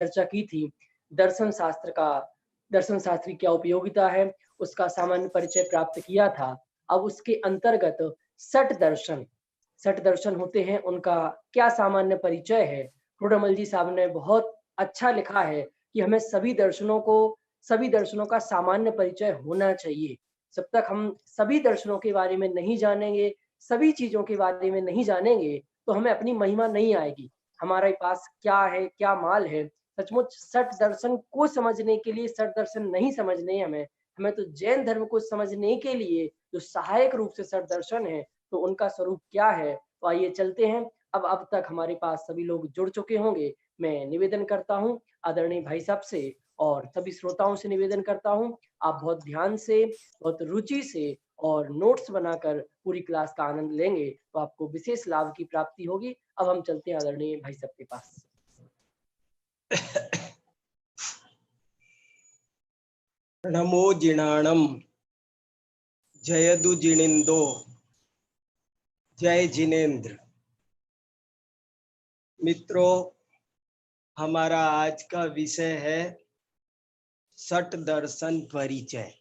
चर्चा की थी, दर्शन शास्त्र का दर्शन शास्त्र की क्या उपयोगिता है, उसका सामान्य परिचय प्राप्त किया था। अब उसके अंतर्गत षट दर्शन होते हैं, उनका क्या सामान्य परिचय है। टोडरमल जी साहब ने बहुत अच्छा लिखा है कि हमें सभी दर्शनों का सामान्य परिचय होना चाहिए। जब तक हम सभी दर्शनों के बारे में नहीं जानेंगे, सभी चीज़ों के बारे में नहीं जानेंगे, तो हमें अपनी महिमा नहीं आएगी। हमारे पास क्या है, क्या माल है। सचमुच सठ दर्शन को समझने के लिए सठ दर्शन नहीं समझने हैं हमें। हमें तो जैन धर्म को समझने के लिए जो सहायक रूप से सठ दर्शन है, तो उनका स्वरूप क्या है? तो आइए चलते हैं। अब तक हमारे पास सभी लोग जुड़ चुके होंगे। मैं निवेदन करता हूँ आदरणीय भाई साहब से और सभी श्रोताओं से निवेदन करता हूँ, आप बहुत ध्यान से, बहुत रुचि से और नोट्स बनाकर पूरी क्लास का आनंद लेंगे, तो आपको विशेष लाभ की प्राप्ति होगी। अब हम चलते हैं आदरणीय भाई साहब के पास। नमो जिणाणम जयदु जिणिंदो जय जिनेन्द्र। मित्रों, हमारा आज का विषय है षट दर्शन परिचय।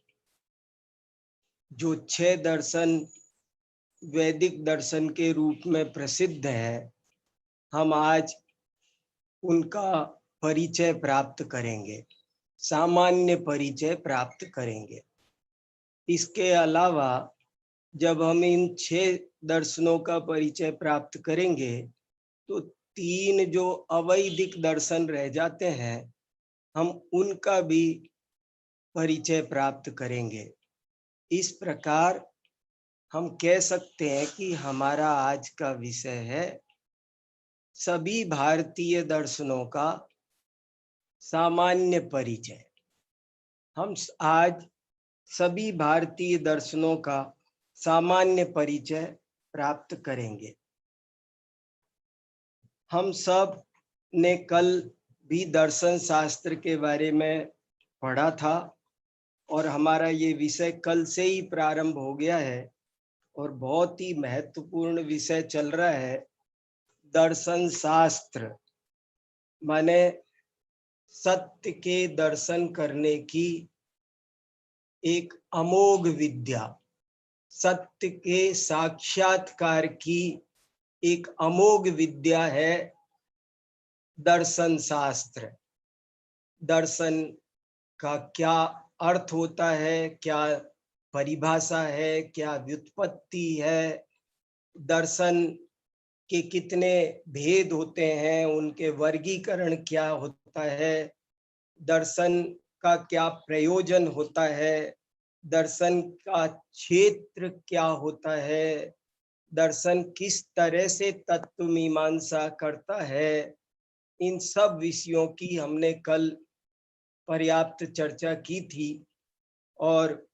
जो 6 दर्शन वैदिक दर्शन के रूप में प्रसिद्ध है, हम आज उनका परिचय प्राप्त करेंगे, सामान्य परिचय प्राप्त करेंगे। इसके अलावा जब हम इन 6 दर्शनों का परिचय प्राप्त करेंगे, तो 3 जो अवैदिक दर्शन रह जाते हैं, हम उनका भी परिचय प्राप्त करेंगे। इस प्रकार हम कह सकते हैं कि हमारा आज का विषय है सभी भारतीय दर्शनों का सामान्य परिचय। हम आज सभी भारतीय दर्शनों का सामान्य परिचय प्राप्त करेंगे। हम सब ने कल भी दर्शन शास्त्र के बारे में पढ़ा था और हमारा ये विषय कल से ही प्रारंभ हो गया है और बहुत ही महत्वपूर्ण विषय चल रहा है। दर्शन शास्त्र माने सत्य के दर्शन करने की एक अमोघ विद्या, सत्य के साक्षात्कार की एक अमोघ विद्या है दर्शन शास्त्र। दर्शन का क्या अर्थ होता है, क्या परिभाषा है, क्या व्युत्पत्ति है, दर्शन के कितने भेद होते हैं, उनके वर्गीकरण क्या होता है, दर्शन का क्या प्रयोजन होता है, दर्शन का क्षेत्र क्या होता है, दर्शन किस तरह से तत्व मीमांसा करता है। इन सब विषयों की हमने कल पर्याप्त चर्चा की थी और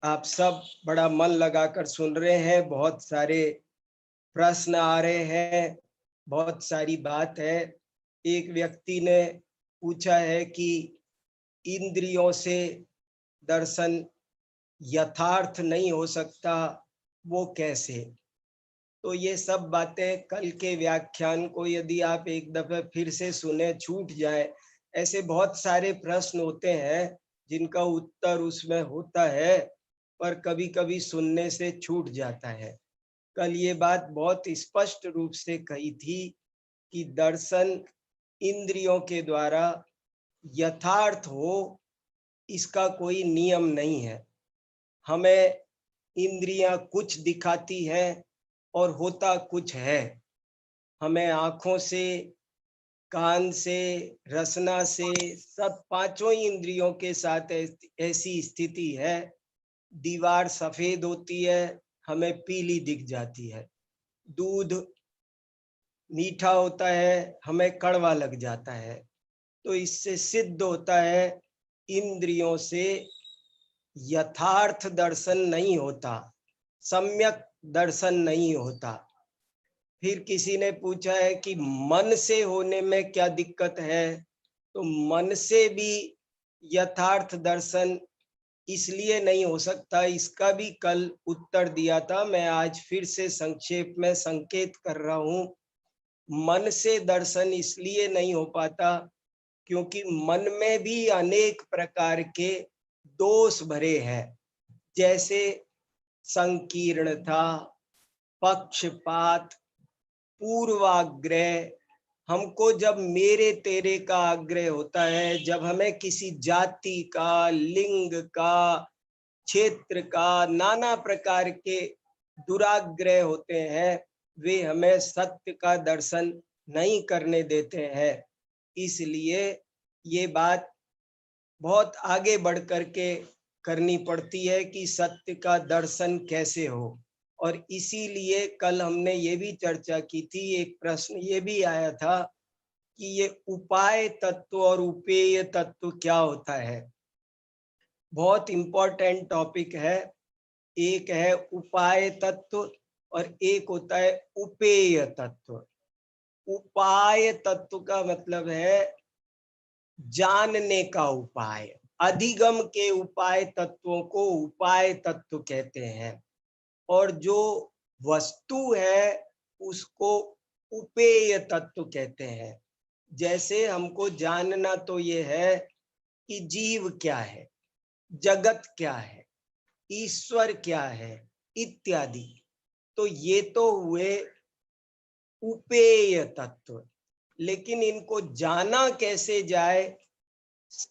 आप सब बड़ा मन लगाकर सुन रहे हैं। बहुत सारे प्रश्न आ रहे हैं, बहुत सारी बात है। एक व्यक्ति ने पूछा है कि इंद्रियों से दर्शन यथार्थ नहीं हो सकता, वो कैसे? तो ये सब बातें कल के व्याख्यान को यदि आप एक दफे फिर से सुने, छूट जाए, ऐसे बहुत सारे प्रश्न होते हैं जिनका उत्तर उसमें होता है, पर कभी कभी सुनने से छूट जाता है। कल ये बात बहुत स्पष्ट रूप से कही थी कि दर्शन इंद्रियों के द्वारा यथार्थ हो, इसका कोई नियम नहीं है। हमें इंद्रियां कुछ दिखाती हैं और होता कुछ है। हमें आंखों से, कान से, रसना से, सब पांचों इंद्रियों के साथ ऐसी स्थिति है। दीवार सफेद होती है, हमें पीली दिख जाती है। दूध मीठा होता है, हमें कड़वा लग जाता है। तो इससे सिद्ध होता है इंद्रियों से यथार्थ दर्शन नहीं होता, सम्यक दर्शन नहीं होता। फिर किसी ने पूछा है कि मन से होने में क्या दिक्कत है? तो मन से भी यथार्थ दर्शन इसलिए नहीं हो सकता, इसका भी कल उत्तर दिया था। मैं आज फिर से संक्षेप में संकेत कर रहा हूं। मन से दर्शन इसलिए नहीं हो पाता क्योंकि मन में भी अनेक प्रकार के दोष भरे हैं, जैसे संकीर्णता, पक्षपात, पूर्वाग्रह। हमको जब मेरे तेरे का आग्रह होता है, जब हमें किसी जाति का, लिंग का, क्षेत्र का, नाना प्रकार के दुराग्रह होते हैं, वे हमें सत्य का दर्शन नहीं करने देते हैं। इसलिए ये बात बहुत आगे बढ़ कर के करनी पड़ती है कि सत्य का दर्शन कैसे हो। और इसीलिए कल हमने ये भी चर्चा की थी, एक प्रश्न ये भी आया था कि ये उपाय तत्व और उपेय तत्व क्या होता है। बहुत इंपॉर्टेंट टॉपिक है। एक है उपाय तत्व और एक होता है उपेय तत्व। उपाय तत्व का मतलब है जानने का उपाय। अधिगम के उपाय तत्वों को उपाय तत्व कहते हैं, और जो वस्तु है उसको उपेय तत्व कहते हैं। जैसे हमको जानना तो ये है कि जीव क्या है, जगत क्या है, ईश्वर क्या है, इत्यादि। तो ये तो हुए उपेय तत्व। लेकिन इनको जाना कैसे जाए,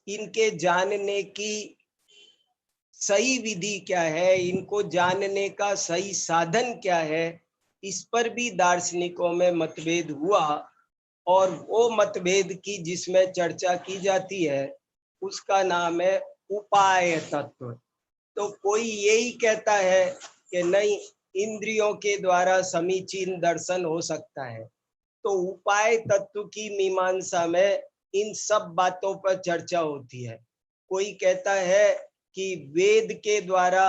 इनके जानने की सही विधि क्या है, इनको जानने का सही साधन क्या है, इस पर भी दार्शनिकों में मतभेद हुआ। और वो मतभेद की जिसमें चर्चा की जाती है उसका नाम है उपाय तत्व। तो कोई यही कहता है कि नहीं, इंद्रियों के द्वारा समीचीन दर्शन हो सकता है। तो उपाय तत्व की मीमांसा में इन सब बातों पर चर्चा होती है। कोई कहता है कि वेद के द्वारा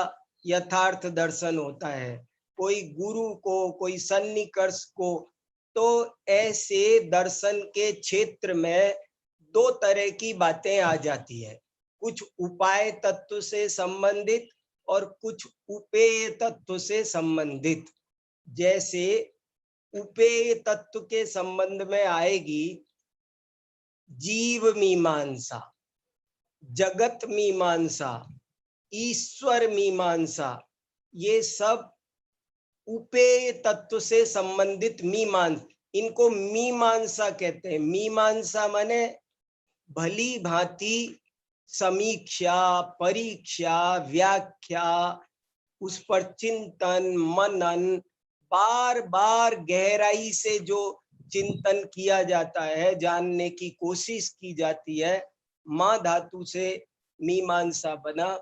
यथार्थ दर्शन होता है, कोई गुरु को, कोई सन्निकर्ष को। तो ऐसे दर्शन के क्षेत्र में दो तरह की बातें आ जाती है, कुछ उपाय तत्व से संबंधित और कुछ उपेय तत्व से संबंधित। जैसे उपेय तत्व के संबंध में आएगी जीव मीमांसा, जगत मीमांसा, ईश्वर मीमांसा। ये सब उपेय तत्व से संबंधित इनको मीमांसा कहते हैं। मीमांसा माने भली भांति समीक्षा, परीक्षा, व्याख्या, उस पर चिंतन, मनन, बार बार गहराई से जो चिंतन किया जाता है, जानने की कोशिश की जाती है। माँ धातु से मीमांसा बना,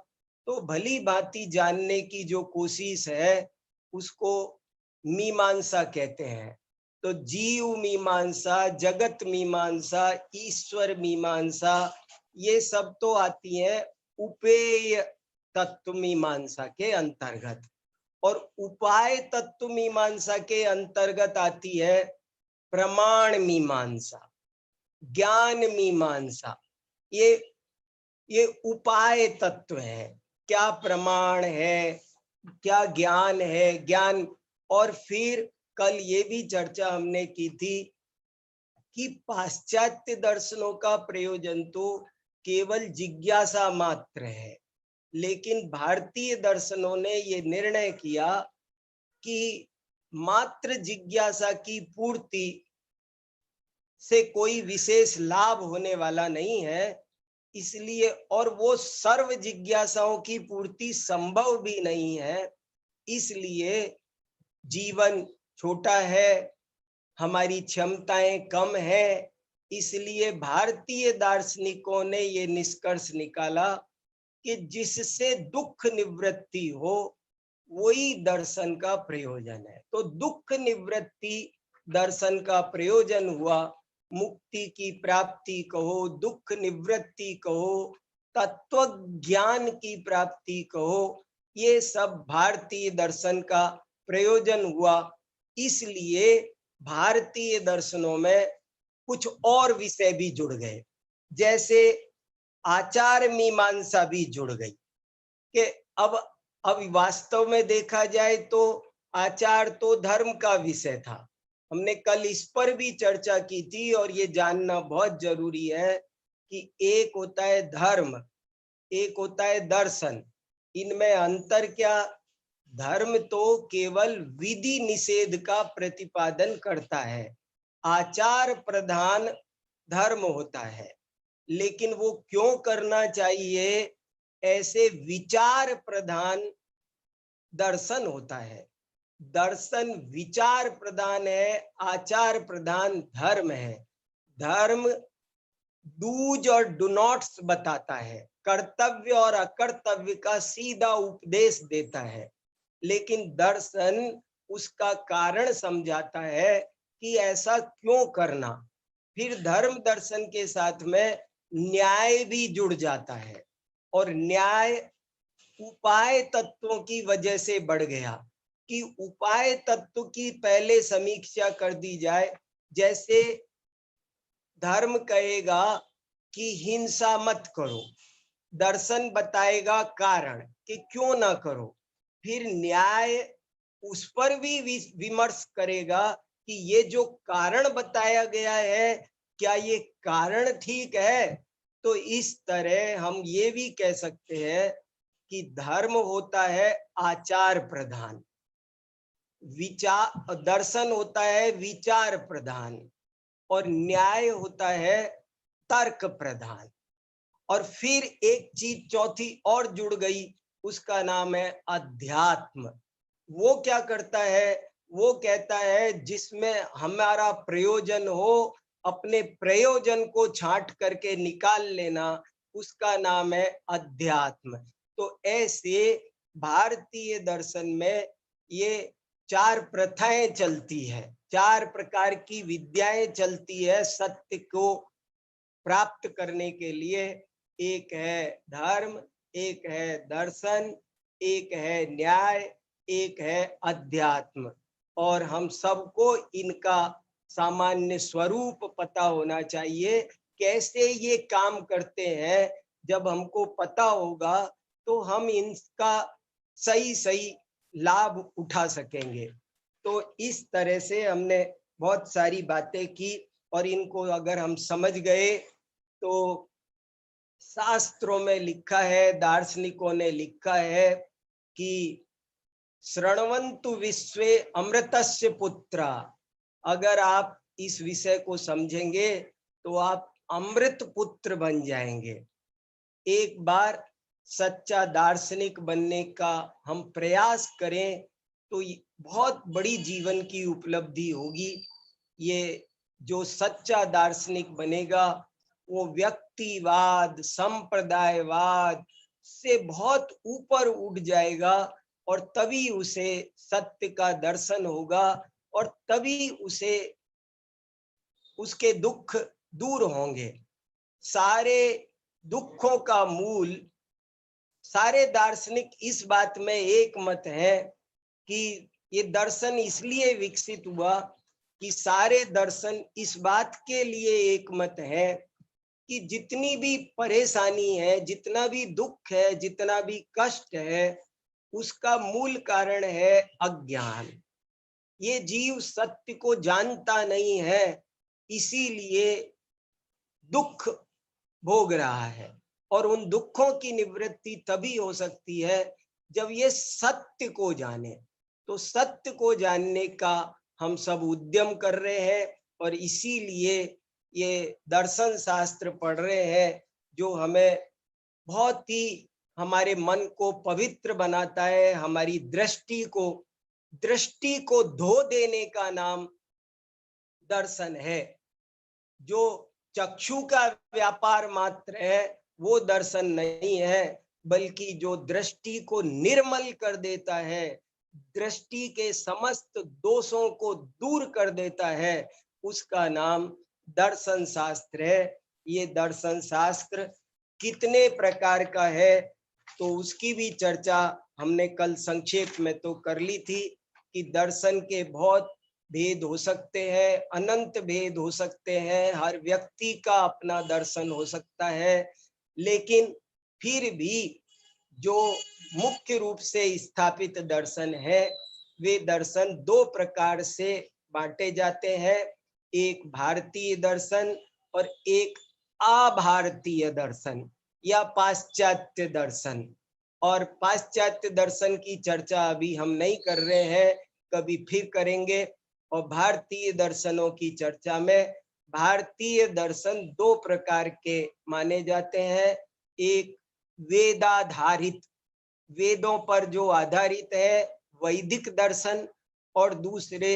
तो भली भांति जानने की जो कोशिश है उसको मीमांसा कहते हैं। तो जीव मीमांसा, जगत मीमांसा, ईश्वर मीमांसा, ये सब तो आती है उपेय तत्व मीमांसा के अंतर्गत। और उपाय तत्व मीमांसा के अंतर्गत आती है प्रमाण मीमांसा, ज्ञान मीमांसा। ये उपाय तत्व है। क्या प्रमाण है, क्या ज्ञान है, ज्ञान। और फिर कल ये भी चर्चा हमने की थी कि पाश्चात्य दर्शनों का प्रयोजन तो केवल जिज्ञासा मात्र है, लेकिन भारतीय दर्शनों ने ये निर्णय किया कि मात्र जिज्ञासा की पूर्ति से कोई विशेष लाभ होने वाला नहीं है। इसलिए, और वो सर्व जिज्ञासाओं की पूर्ति संभव भी नहीं है। इसलिए जीवन छोटा है, हमारी क्षमताएं कम है। इसलिए भारतीय दार्शनिकों ने ये निष्कर्ष निकाला कि जिससे दुख निवृत्ति हो वही दर्शन का प्रयोजन है। तो दुख निवृत्ति दर्शन का प्रयोजन हुआ। मुक्ति की प्राप्ति कहो, दुख निवृत्ति कहो, तत्व ज्ञान की प्राप्ति कहो, ये सब भारतीय दर्शन का प्रयोजन हुआ। इसलिए भारतीय दर्शनों में कुछ और विषय भी जुड़ गए, जैसे आचार मीमांसा भी जुड़ गई। कि अब वास्तव में देखा जाए तो आचार तो धर्म का विषय था। हमने कल इस पर भी चर्चा की थी, और ये जानना बहुत जरूरी है कि एक होता है धर्म, एक होता है दर्शन। इनमें अंतर क्या? धर्म तो केवल विधि निषेध का प्रतिपादन करता है, आचार प्रधान धर्म होता है। लेकिन वो क्यों करना चाहिए? ऐसे विचार प्रधान दर्शन होता है। दर्शन विचार प्रधान है, आचार प्रधान धर्म है। धर्म डूज और डू नॉट्स बताता है, कर्तव्य और अकर्तव्य का सीधा उपदेश देता है। लेकिन दर्शन उसका कारण समझाता है कि ऐसा क्यों करना। फिर धर्म दर्शन के साथ में न्याय भी जुड़ जाता है, और न्याय उपाय तत्वों की वजह से बढ़ गया कि उपाय तत्व की पहले समीक्षा कर दी जाए। जैसे धर्म कहेगा कि हिंसा मत करो, दर्शन बताएगा कारण कि क्यों ना करो। फिर न्याय उस पर भी विमर्श करेगा कि ये जो कारण बताया गया है, क्या ये कारण ठीक है? तो इस तरह हम ये भी कह सकते हैं कि धर्म होता है आचार प्रधान, विचार दर्शन होता है विचार प्रधान, और न्याय होता है तर्क प्रधान। और फिर एक चीज चौथी और जुड़ गई, उसका नाम है अध्यात्म। वो क्या करता है? वो कहता है जिसमें हमारा प्रयोजन हो, अपने प्रयोजन को छांट करके निकाल लेना, उसका नाम है अध्यात्म। तो ऐसे भारतीय दर्शन में ये चार प्रथाएं चलती है, चार प्रकार की विद्याएं चलती है सत्य को प्राप्त करने के लिए। एक है धर्म, एक है दर्शन, एक है न्याय, एक है अध्यात्म। और हम सबको इनका सामान्य स्वरूप पता होना चाहिए, कैसे ये काम करते हैं। जब हमको पता होगा तो हम इनका सही सही लाभ उठा सकेंगे। तो इस तरह से हमने बहुत सारी बातें की, और इनको अगर हम समझ गए तो शास्त्रों में लिखा है, दार्शनिकों ने लिखा है कि शृण्वन्तु विश्वे अमृतस्य पुत्रा। अगर आप इस विषय को समझेंगे तो आप अमृत पुत्र बन जाएंगे। एक बार सच्चा दार्शनिक बनने का हम प्रयास करें तो बहुत बड़ी जीवन की उपलब्धि होगी। ये जो सच्चा दार्शनिक बनेगा वो व्यक्तिवाद, संप्रदायवाद से बहुत ऊपर उठ जाएगा, और तभी उसे सत्य का दर्शन होगा, और तभी उसे उसके दुख दूर होंगे। सारे दुखों का मूल, सारे दार्शनिक इस बात में एक मत है कि ये दर्शन इसलिए विकसित हुआ कि सारे दर्शन इस बात के लिए एक मत है कि जितनी भी परेशानी है, जितना भी दुख है, जितना भी कष्ट है, उसका मूल कारण है अज्ञान। ये जीव सत्य को जानता नहीं है, इसीलिए दुख भोग रहा है। और उन दुखों की निवृत्ति तभी हो सकती है जब ये सत्य को जाने। तो सत्य को जानने का हम सब उद्यम कर रहे हैं, और इसीलिए ये दर्शन शास्त्र पढ़ रहे हैं, जो हमें बहुत ही हमारे मन को पवित्र बनाता है। हमारी दृष्टि को धो देने का नाम दर्शन है। जो चक्षु का व्यापार मात्र है वो दर्शन नहीं है, बल्कि जो दृष्टि को निर्मल कर देता है, दृष्टि के समस्त दोषों को दूर कर देता है, उसका नाम दर्शन शास्त्र है। ये दर्शन शास्त्र कितने प्रकार का है तो उसकी भी चर्चा हमने कल संक्षेप में तो कर ली थी कि दर्शन के बहुत भेद हो सकते हैं, अनंत भेद हो सकते हैं, हर व्यक्ति का अपना दर्शन हो सकता है। लेकिन फिर भी जो मुख्य रूप से स्थापित दर्शन है, वे दर्शन दो प्रकार से बांटे जाते हैं। एक भारतीय दर्शन और एक अभारतीय दर्शन या पाश्चात्य दर्शन। और पाश्चात्य दर्शन की चर्चा अभी हम नहीं कर रहे हैं, कभी फिर करेंगे। और भारतीय दर्शनों की चर्चा में भारतीय दर्शन दो प्रकार के माने जाते हैं। एक वेदाधारित, वेदों पर जो आधारित है वैदिक दर्शन, और दूसरे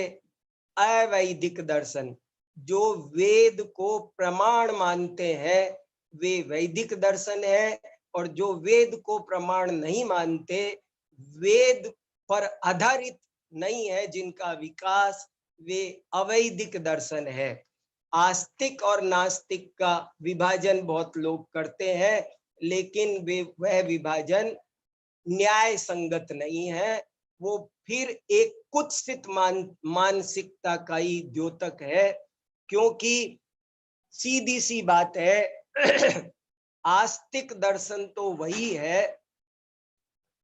अवैदिक दर्शन, जो वेद को प्रमाण मानते हैं वे वैदिक दर्शन है, और जो वेद को प्रमाण नहीं मानते, वेद पर आधारित नहीं है जिनका विकास, वे अवैदिक दर्शन है। आस्तिक और नास्तिक का विभाजन बहुत लोग करते हैं, लेकिन वे वह विभाजन न्याय संगत नहीं है। वो फिर एक कुत्सित मानसिकता का ही द्योतक है, क्योंकि सीधी सी बात है आस्तिक दर्शन तो वही है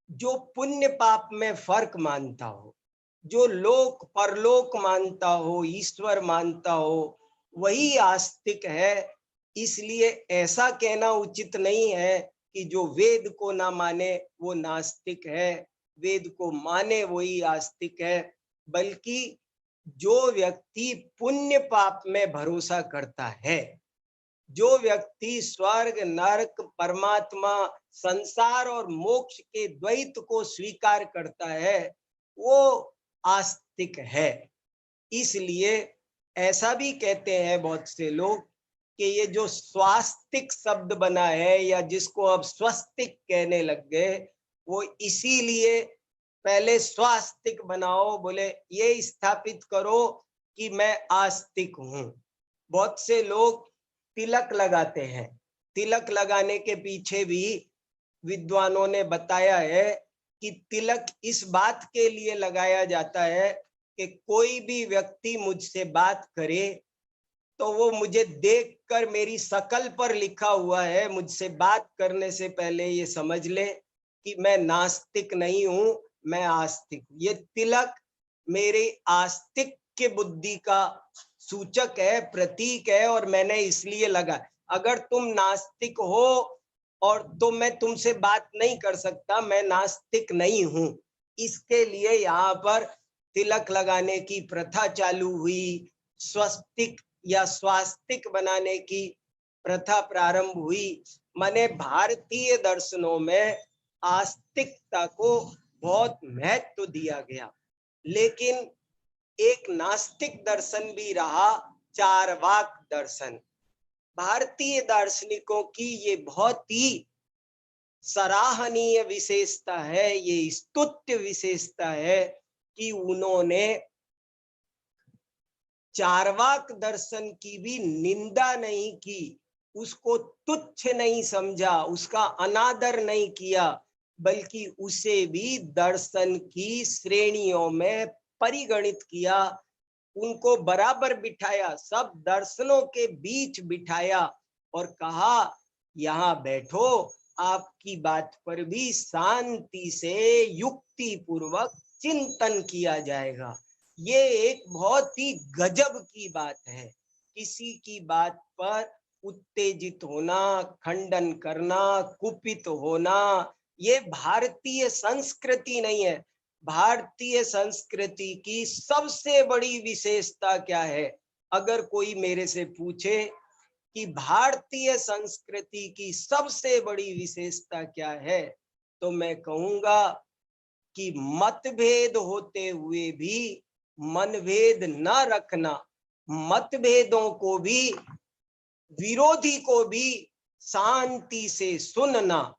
जो पुण्य पाप में फर्क मानता हो, जो लोक परलोक मानता हो, ईश्वर मानता हो, वही आस्तिक है। इसलिए ऐसा कहना उचित नहीं है कि जो वेद को ना माने वो नास्तिक है, वेद को माने वही आस्तिक है। बल्कि जो व्यक्ति पुण्य पाप में भरोसा करता है, जो व्यक्ति स्वर्ग नरक परमात्मा संसार और मोक्ष के द्वैत को स्वीकार करता है, वो आस्तिक है। इसलिए ऐसा भी कहते हैं बहुत से लोग कि ये जो स्वास्तिक शब्द बना है या जिसको अब स्वस्तिक कहने लग गए, वो इसीलिए पहले स्वास्तिक बनाओ, बोले ये स्थापित करो कि मैं आस्तिक हूं। बहुत से लोग तिलक लगाते हैं, तिलक लगाने के पीछे भी विद्वानों ने बताया है कि तिलक इस बात के लिए लगाया जाता है कि कोई भी व्यक्ति मुझसे बात करे तो वो मुझे देखकर, मेरी शकल पर लिखा हुआ है, मुझसे बात करने से पहले ये समझ ले कि मैं नास्तिक नहीं हूं, मैं आस्तिक। ये तिलक मेरी आस्तिक के बुद्धि का सूचक है, प्रतीक है, और मैंने इसलिए लगा। अगर तुम नास्तिक हो और तो मैं तुमसे बात नहीं कर सकता, मैं नास्तिक नहीं हूं। इसके लिए यहाँ पर तिलक लगाने की प्रथा चालू हुई, स्वस्तिक या स्वास्तिक बनाने की प्रथा प्रारंभ हुई। माने भारतीय दर्शनों में आस्तिकता को बहुत महत्व दिया गया। लेकिन एक नास्तिक दर्शन भी रहा, चारवाक दर्शन। भारतीय दार्शनिकों की ये बहुत ही सराहनीय विशेषता है, ये स्तुत्य विशेषता है कि उन्होंने चारवाक दर्शन की भी निंदा नहीं की, उसको तुच्छ नहीं समझा, उसका अनादर नहीं किया, बल्कि उसे भी दर्शन की श्रेणियों में परिगणित किया, उनको बराबर बिठाया, सब दर्शनों के बीच बिठाया और कहा यहाँ बैठो, आपकी बात पर भी शांति से युक्ति पूर्वक चिंतन किया जाएगा। ये एक बहुत ही गजब की बात है। किसी की बात पर उत्तेजित होना, खंडन करना, कुपित होना, ये भारतीय संस्कृति नहीं है। भारतीय संस्कृति की सबसे बड़ी विशेषता क्या है? अगर कोई मेरे से पूछे कि भारतीय संस्कृति की सबसे बड़ी विशेषता क्या है, तो मैं कहूंगा कि मतभेद होते हुए भी मनभेद न रखना, मतभेदों को भी, विरोधी को भी शांति से सुनना।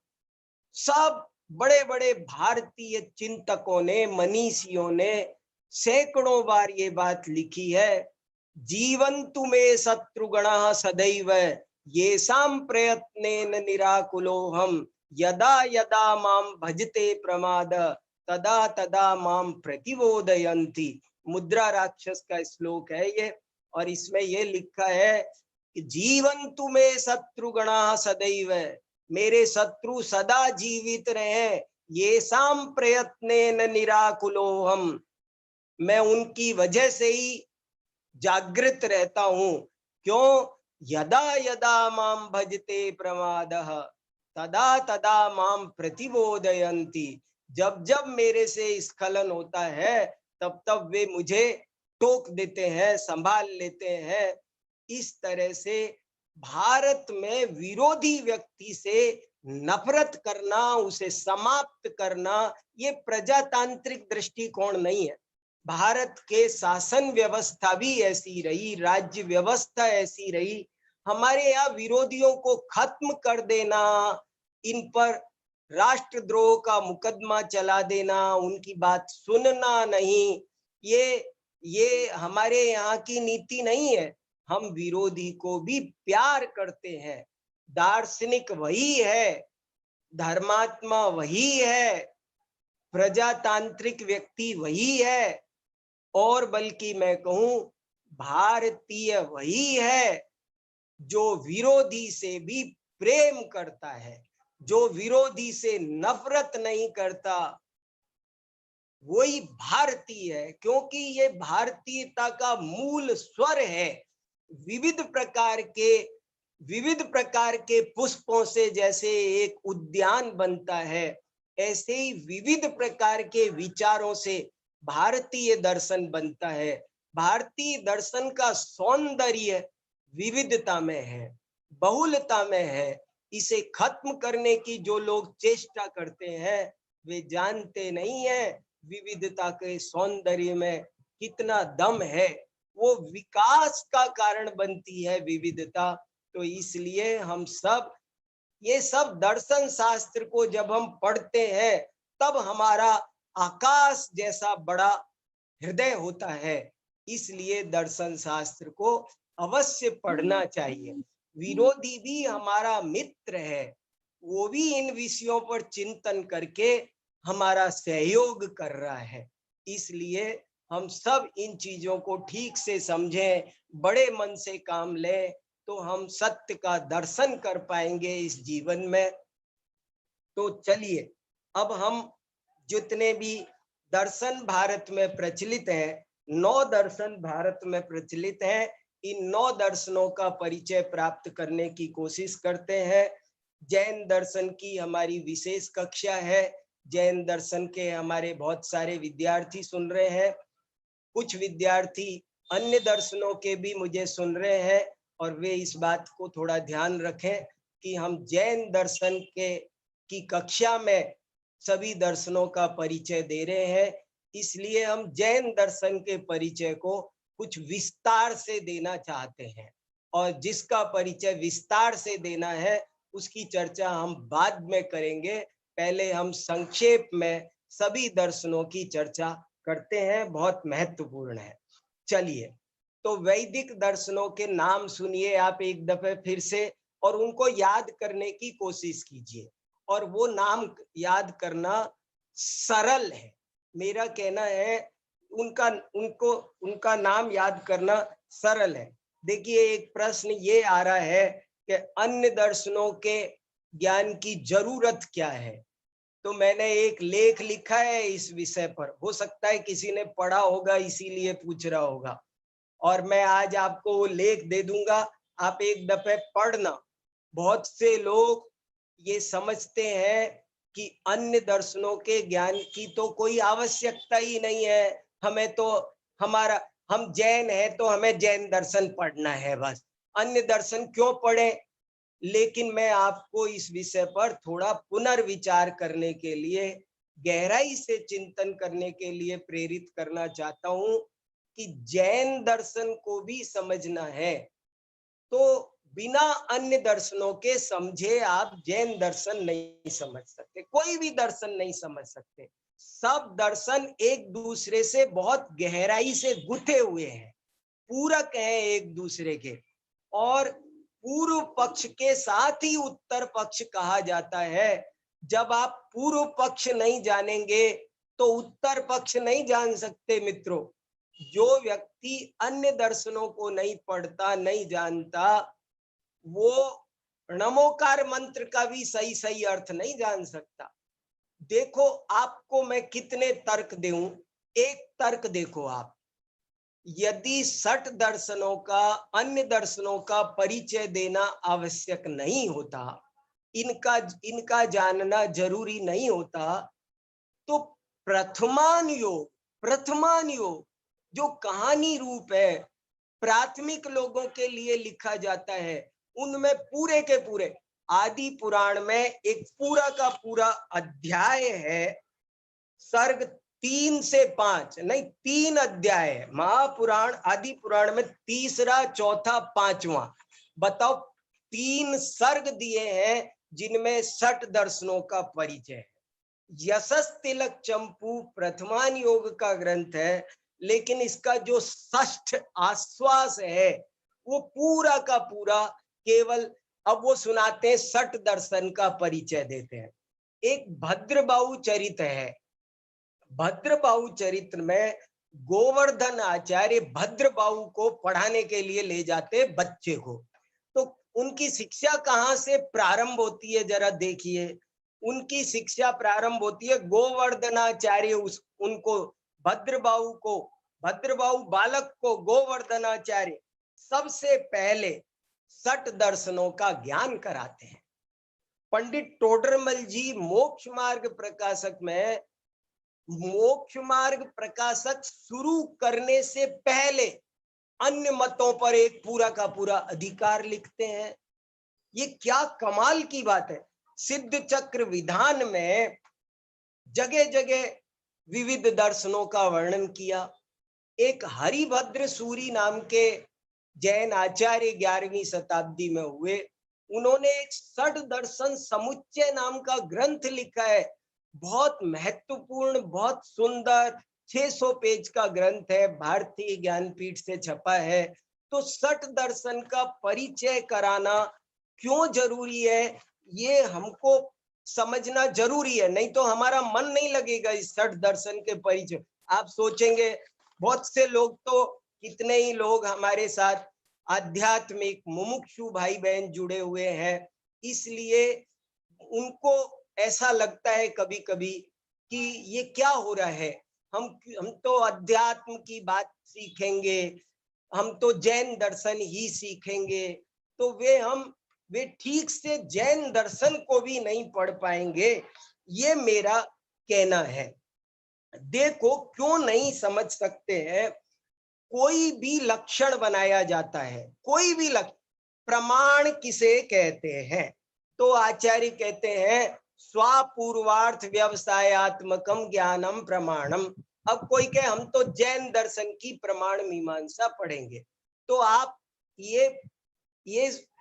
सब बड़े बड़े भारतीय चिंतकों ने, मनीषियों ने सैकड़ों बार ये बात लिखी है, जीवन्तु मे शत्रुगणः सदैव येषां प्रयत्नेन निराकुलोऽहं यदा यदा मां भजते प्रमाद तदा तदा मां प्रतिबोधयन्ति। मुद्रा राक्षस का श्लोक है ये, और इसमें ये लिखा है कि जीवन्तु मे शत्रुगणः सदैव, मेरे शत्रु सदा जीवित रहे, येषां प्रयत्नेन निराकुलोऽहं, मैं उनकी वजह से ही जागृत रहता हूं। क्यों? यदा यदा मां भजते प्रमादः तदा तदा मां प्रतिबोधयन्ति। जब जब मेरे से स्खलन होता है तब तब वे मुझे टोक देते हैं, संभाल लेते हैं। इस तरह से भारत में विरोधी व्यक्ति से नफरत करना, उसे समाप्त करना, ये प्रजातांत्रिक दृष्टिकोण नहीं है। भारत के शासन व्यवस्था भी ऐसी रही, राज्य व्यवस्था ऐसी रही। हमारे यहाँ विरोधियों को खत्म कर देना, इन पर राष्ट्रद्रोह का मुकदमा चला देना, उनकी बात सुनना नहीं, ये हमारे यहाँ की नीति नहीं है। हम विरोधी को भी प्यार करते हैं। दार्शनिक वही है, धर्मात्मा वही है, प्रजातांत्रिक व्यक्ति वही है, और बल्कि मैं कहूं भारतीय वही है जो विरोधी से भी प्रेम करता है, जो विरोधी से नफरत नहीं करता, वही भारतीय है। क्योंकि ये भारतीयता का मूल स्वर है। विविध प्रकार के पुष्पों से जैसे एक उद्यान बनता है, ऐसे ही विविध प्रकार के विचारों से भारतीय दर्शन बनता है। भारतीय दर्शन का सौंदर्य विविधता में है, बहुलता में है। इसे खत्म करने की जो लोग चेष्टा करते हैं वे जानते नहीं है विविधता के सौंदर्य में कितना दम है। वो विकास का कारण बनती है विविधता। तो इसलिए हम सब ये सब दर्शन शास्त्र को जब हम पढ़ते हैं तब हमारा आकाश जैसा बड़ा हृदय होता है। इसलिए दर्शन शास्त्र को अवश्य पढ़ना चाहिए। विरोधी भी हमारा मित्र है, वो भी इन विषयों पर चिंतन करके हमारा सहयोग कर रहा है। इसलिए हम सब इन चीजों को ठीक से समझें, बड़े मन से काम लें, तो हम सत्य का दर्शन कर पाएंगे इस जीवन में। तो चलिए, अब हम जितने भी दर्शन भारत में प्रचलित हैं, 9 दर्शन भारत में प्रचलित हैं, इन 9 दर्शनों का परिचय प्राप्त करने की कोशिश करते हैं। जैन दर्शन की हमारी विशेष कक्षा है। जैन दर्शन के हमारे बहुत सारे विद्यार्थी सुन रहे हैं। कुछ विद्यार्थी अन्य दर्शनों के भी मुझे सुन रहे हैं, और वे इस बात को थोड़ा ध्यान रखें कि हम जैन दर्शन की कक्षा में सभी दर्शनों का परिचय दे रहे हैं। इसलिए हम जैन दर्शन के परिचय को कुछ विस्तार से देना चाहते हैं, और जिसका परिचय विस्तार से देना है उसकी चर्चा हम बाद में करेंगे। पहले हम संक्षेप में सभी दर्शनों की चर्चा करते हैं, बहुत महत्वपूर्ण है। चलिए, तो वैदिक दर्शनों के नाम सुनिए आप एक दफे फिर से, और उनको याद करने की कोशिश कीजिए। और वो नाम याद करना सरल है, मेरा कहना है उनका नाम याद करना सरल है। देखिए, एक प्रश्न ये आ रहा है कि अन्य दर्शनों के ज्ञान की जरूरत क्या है। तो मैंने एक लेख लिखा है इस विषय पर, हो सकता है किसी ने पढ़ा होगा इसीलिए पूछ रहा होगा, और मैं आज आपको वो लेख दे दूंगा, आप एक दफे पढ़ना। बहुत से लोग ये समझते हैं कि अन्य दर्शनों के ज्ञान की तो कोई आवश्यकता ही नहीं है, हमें तो हम जैन हैं तो हमें जैन दर्शन पढ़ना है, बस अन्य दर्शन क्यों पढ़े। लेकिन मैं आपको इस विषय पर थोड़ा पुनर्विचार करने के लिए, गहराई से चिंतन करने के लिए प्रेरित करना चाहता हूं कि जैन दर्शन को भी समझना है तो बिना अन्य दर्शनों के समझे आप जैन दर्शन नहीं समझ सकते, कोई भी दर्शन नहीं समझ सकते। सब दर्शन एक दूसरे से बहुत गहराई से गुथे हुए हैं, पूरक हैं एक दूसरे के। और पूर्व पक्ष के साथ ही उत्तर पक्ष कहा जाता है। जब आप पूर्व पक्ष नहीं जानेंगे तो उत्तर पक्ष नहीं जान सकते मित्रों। जो व्यक्ति अन्य दर्शनों को नहीं पढ़ता, नहीं जानता, वो नमोकार मंत्र का भी सही सही अर्थ नहीं जान सकता। देखो, आपको मैं कितने तर्क दूं, एक तर्क देखो आप, यदि सठ दर्शनों का अन्य दर्शनों का परिचय देना आवश्यक नहीं होता, इनका जानना जरूरी नहीं होता, तो प्रथमान योग जो कहानी रूप है, प्राथमिक लोगों के लिए लिखा जाता है, उनमें पूरे के पूरे आदि पुराण में एक पूरा का पूरा अध्याय है। सर्ग 3 से 5 नहीं, 3 अध्याय है महापुराण आदि पुराण में, तीसरा चौथा पांचवा। बताओ, 3 सर्ग दिए हैं जिनमें सठ दर्शनों का परिचय है। यशस तिलक चंपू प्रथमान योग का ग्रंथ है, लेकिन इसका जो षष्ठ आश्वास है वो पूरा का पूरा केवल, अब वो सुनाते हैं, सठ दर्शन का परिचय देते हैं। एक भद्रबाहु चरित है, भद्रबाहु चरित्र में गोवर्धन आचार्य भद्रबाहु को पढ़ाने के लिए ले जाते बच्चे को, तो उनकी शिक्षा कहाँ से प्रारंभ होती है जरा देखिए। उनकी शिक्षा प्रारंभ होती है, गोवर्धनाचार्य उनको भद्रबाहु बालक को गोवर्धनाचार्य सबसे पहले सठ दर्शनों का ज्ञान कराते हैं। पंडित टोडरमल जी मोक्ष मार्ग प्रकाशक में, मोक्ष मार्ग प्रकाशक शुरू करने से पहले अन्य मतों पर एक पूरा का पूरा अधिकार लिखते हैं। ये क्या कमाल की बात है। सिद्ध चक्र विधान में जगह जगह विविध दर्शनों का वर्णन किया। एक हरिभद्र सूरी नाम के जैन आचार्य 11वीं शताब्दी में हुए, उन्होंने एक सठ दर्शन समुच्चय नाम का ग्रंथ लिखा है। बहुत महत्वपूर्ण, बहुत सुंदर, 600 पेज का ग्रंथ है, भारतीय ज्ञानपीठ से छपा है। तो सठ दर्शन का परिचय कराना क्यों जरूरी है, ये हमको समझना जरूरी है, नहीं तो हमारा मन नहीं लगेगा इस सठ दर्शन के परिचय। आप सोचेंगे, बहुत से लोग तो, कितने ही लोग हमारे साथ आध्यात्मिक मुमुक्षु भाई बहन जुड़े हुए हैं, इसलिए उनको ऐसा लगता है कभी कभी कि ये क्या हो रहा है, हम तो अध्यात्म की बात सीखेंगे, हम तो जैन दर्शन ही सीखेंगे, तो वे ठीक से जैन दर्शन को भी नहीं पढ़ पाएंगे, ये मेरा कहना है। देखो, क्यों नहीं समझ सकते हैं, कोई भी लक्षण बनाया जाता है, कोई भी लक्षण, प्रमाण किसे कहते हैं, तो आचार्य कहते हैं स्वापूर्वार्थ व्यवसायत्मकम ज्ञानम प्रमाणम। अब कोई कहे हम तो जैन दर्शन की प्रमाण मीमांसा पढ़ेंगे, तो आप ये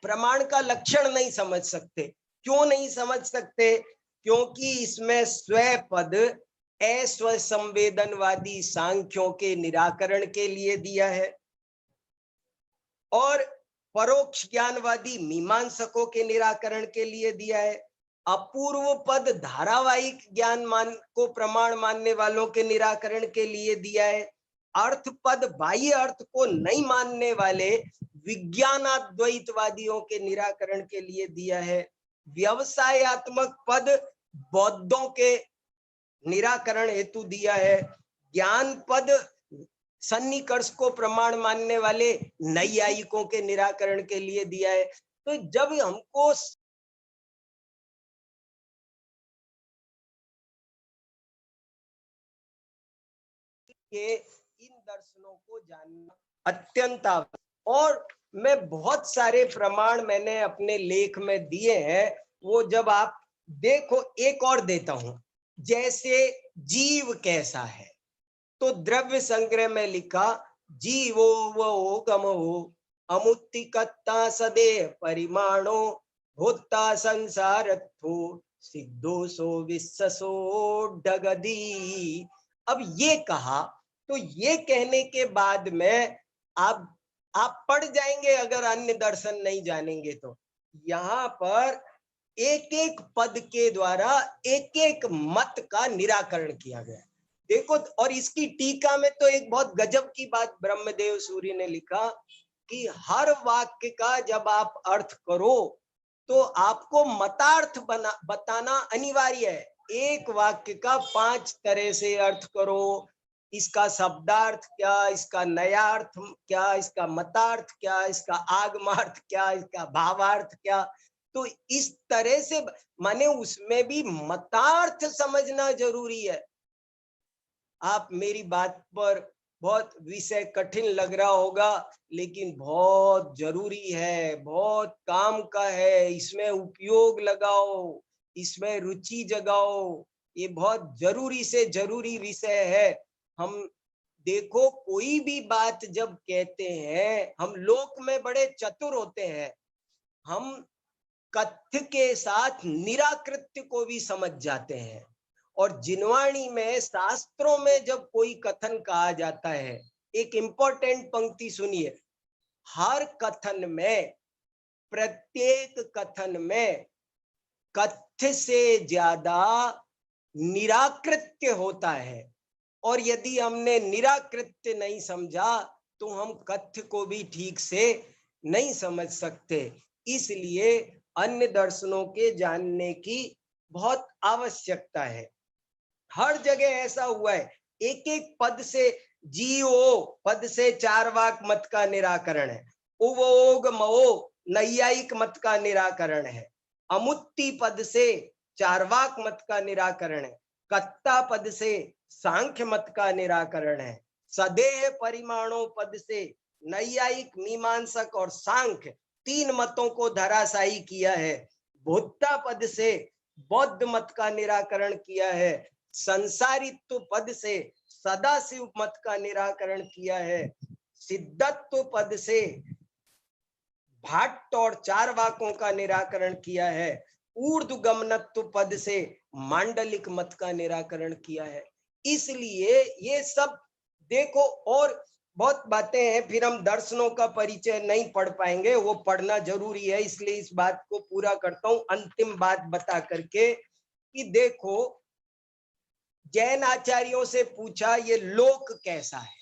प्रमाण का लक्षण नहीं समझ सकते। क्यों नहीं समझ सकते? क्योंकि इसमें स्वपद असंवेदनवादी सांख्यों के निराकरण के लिए दिया है और परोक्ष ज्ञानवादी मीमांसकों के निराकरण के लिए दिया है। अपूर्व पद धारावाहिक ज्ञान को प्रमाण मानने वालों के निराकरण के लिए दिया है। अर्थ पद बाह्य अर्थ को नहीं मानने वाले विज्ञानाद्वैतवादियों के निराकरण के लिए दिया है। व्यवसायत्मक पद बौद्धों के निराकरण हेतु दिया है। ज्ञान पद सन्निकर्ष को प्रमाण मानने वाले नैयायिकों के निराकरण के लिए दिया है। तो जब हमको इन दर्शनों को जानना अत्यंत आवश्यक, और मैं बहुत सारे प्रमाण मैंने अपने लेख में दिए हैं, वो जब आप देखो, एक और देता हूं, जैसे जीव कैसा है, तो द्रव्य संग्रह में लिखा जीवो वो गमो अमुत्तिकत्ता सदे परिमाणो भूता संसारत्थो सिद्धोसो विश्वसो डगदी। अब ये कहा, तो ये कहने के बाद में आप पढ़ जाएंगे अगर अन्य दर्शन नहीं जानेंगे तो। यहाँ पर एक एक पद के द्वारा एक एक मत का निराकरण किया गया। देखो, और इसकी टीका में तो एक बहुत गजब की बात ब्रह्मदेव सूर्य ने लिखा कि हर वाक्य का जब आप अर्थ करो तो आपको मतार्थ बताना अनिवार्य है। एक वाक्य का 5 तरह से अर्थ करो, इसका शब्दार्थ क्या, इसका नयार्थ क्या, इसका मतार्थ क्या, इसका आगमार्थ क्या, इसका भावार्थ क्या। तो इस तरह से माने उसमें भी मतार्थ समझना जरूरी है। आप मेरी बात पर बहुत विषय कठिन लग रहा होगा, लेकिन बहुत जरूरी है, बहुत काम का है। इसमें उपयोग लगाओ, इसमें रुचि जगाओ, ये बहुत जरूरी से जरूरी विषय है। हम देखो, कोई भी बात जब कहते हैं, हम लोक में बड़े चतुर होते हैं, हम कथ्य के साथ निराकृत्य को भी समझ जाते हैं। और जिनवाणी में, शास्त्रों में जब कोई कथन कहा जाता है, एक इंपॉर्टेंट पंक्ति सुनिए, हर कथन में, प्रत्येक कथन में कथ्य से ज्यादा निराकृत्य होता है। और यदि हमने निराकृत्य नहीं समझा तो हम कथ्य को भी ठीक से नहीं समझ सकते। इसलिए अन्य दर्शनों के जानने की बहुत आवश्यकता है। हर जगह ऐसा हुआ है, एक एक पद से, जीओ पद से चारवाक मत का निराकरण है, उवोग मओ नैयायिक मत का निराकरण है, अमुत्ति पद से चारवाक मत का निराकरण है, कत्ता पद से सांख्य मत का निराकरण है, सदेह परिमाणों पद से नैयायिक, मीमांसक और सांख्य तीन मतों को धराशायी किया है, भुत्ता पद से बौद्ध मत का निराकरण किया है, संसारित्व पद से सदाशिव मत का निराकरण किया है, सिद्धत्व पद से भाट्ट और चारवाकों का निराकरण किया है, ऊर्ध्वगमनत्व पद से मांडलिक मत का निराकरण किया है। इसलिए ये सब देखो, और बहुत बातें हैं, फिर हम दर्शनों का परिचय नहीं पढ़ पाएंगे, वो पढ़ना जरूरी है। इसलिए इस बात को पूरा करता हूं अंतिम बात बता करके कि देखो, जैन आचार्यों से पूछा ये लोक कैसा है,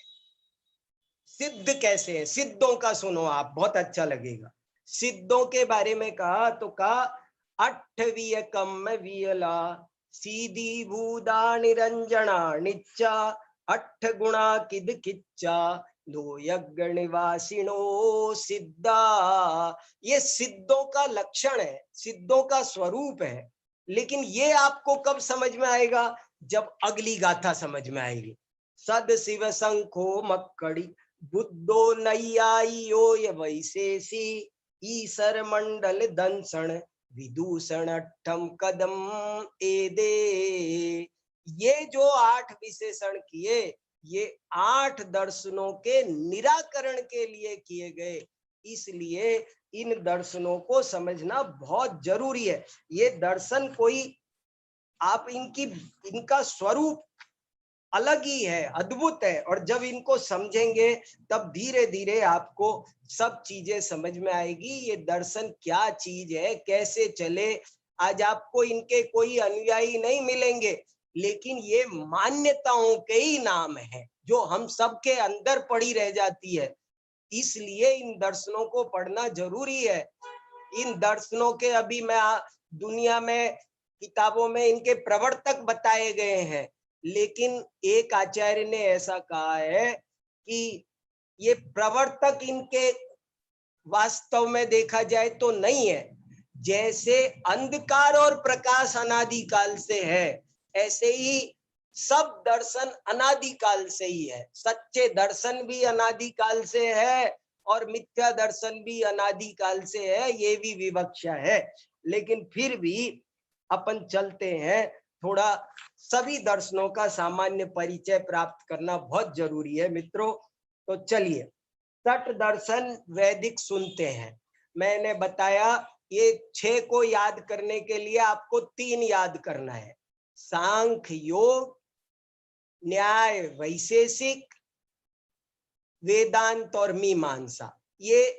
सिद्ध कैसे है, सिद्धों का सुनो आप, बहुत अच्छा लगेगा। सिद्धों के बारे में कहा तो कहा, अठवीय कम वियला सीधी भूदा निरंजना निच्चा अठ गुणा किद किच्चा दो यज्ञ निवासिनो सिद्धा। ये सिद्धों का लक्षण है, सिद्धों का स्वरूप है। लेकिन ये आपको कब समझ में आएगा, जब अगली गाथा समझ में आएगी। सद शिव शंखो मक्कड़ी बुद्धो नैयायियो ये वैशेषी ईसर मंडल दंसण विदूषण अट्ठम कदम एदे। ये जो 8 विशेषण किए, ये 8 दर्शनों के निराकरण के लिए किए गए। इसलिए इन दर्शनों को समझना बहुत जरूरी है। ये दर्शन कोई, आप इनका स्वरूप अलग ही है, अद्भुत है। और जब इनको समझेंगे तब धीरे धीरे आपको सब चीजें समझ में आएगी, ये दर्शन क्या चीज है, कैसे चले। आज आपको इनके कोई अनुयायी नहीं मिलेंगे, लेकिन ये मान्यताओं के ही नाम है जो हम सबके अंदर पड़ी रह जाती है। इसलिए इन दर्शनों को पढ़ना जरूरी है। इन दर्शनों के अभी मैं दुनिया में किताबों में इनके प्रवर्तक बताए गए हैं, लेकिन एक आचार्य ने ऐसा कहा है कि ये प्रवर्तक इनके वास्तव में देखा जाए तो नहीं है। जैसे अंधकार और प्रकाश अनादिकाल से है, ऐसे ही सब दर्शन अनादिकाल से ही है। सच्चे दर्शन भी अनादिकाल से है और मिथ्या दर्शन भी अनादिकाल से है, ये भी विवक्षा है। लेकिन फिर भी अपन चलते हैं, थोड़ा सभी दर्शनों का सामान्य परिचय प्राप्त करना बहुत जरूरी है मित्रों। तो चलिए, सठ दर्शन वैदिक सुनते हैं। मैंने बताया ये 6 को याद करने के लिए आपको 3 याद करना है, सांख्य योग, न्याय वैशेषिक, वेदांत और मीमांसा। ये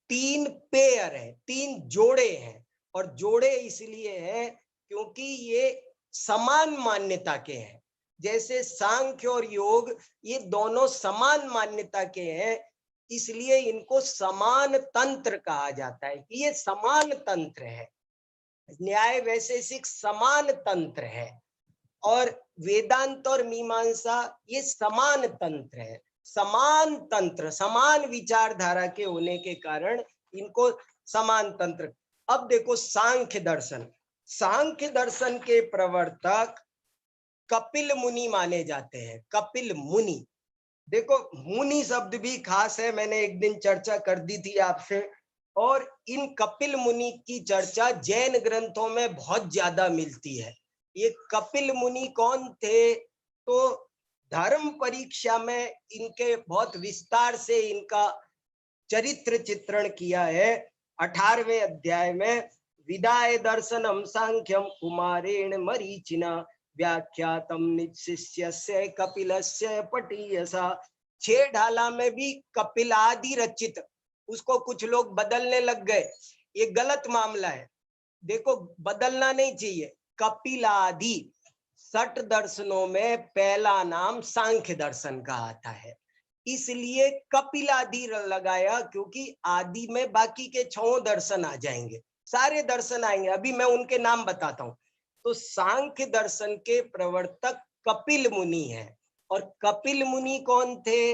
3 पेयर है, 3 जोड़े हैं। और जोड़े इसलिए हैं क्योंकि ये समान मान्यता के हैं। जैसे सांख्य और योग, ये दोनों समान मान्यता के हैं, इसलिए इनको समान तंत्र कहा जाता है कि ये समान तंत्र है। न्याय वैशेषिक समान तंत्र है, और वेदांत और मीमांसा ये समान तंत्र है, समान तंत्र, समान विचारधारा के होने के कारण इनको समान तंत्र। अब देखो सांख्य दर्शन, सांख्य दर्शन के प्रवर्तक कपिल मुनि माने जाते हैं। कपिल मुनि, देखो मुनि शब्द भी खास है, मैंने एक दिन चर्चा कर दी थी आपसे, और इन कपिल मुनि की चर्चा जैन ग्रंथों में बहुत ज्यादा मिलती है। ये कपिल मुनि कौन थे? तो धर्म परीक्षा में इनके बहुत विस्तार से इनका चरित्र चित्रण किया है। 18वें अध्याय में विदाय दर्शनम सांख्यम कुमारेण मरीचिना व्याख्यातम निशिष्यस्य कपिलस्य पटीयसा। 6 ढाला में भी कपिलादि रचित, उसको कुछ लोग बदलने लग गए, ये गलत मामला है। देखो बदलना नहीं चाहिए। कपिलादि 60 दर्शनों में पहला नाम सांख्य दर्शन का आता है, इसलिए कपिलादि लगाया, क्योंकि आदि में बाकी के 6 दर्शन आ जाएंगे, सारे दर्शन आएंगे। अभी मैं उनके नाम बताता हूं। तो सांख्य दर्शन के प्रवर्तक कपिल मुनि हैं। और कपिल मुनि कौन थे?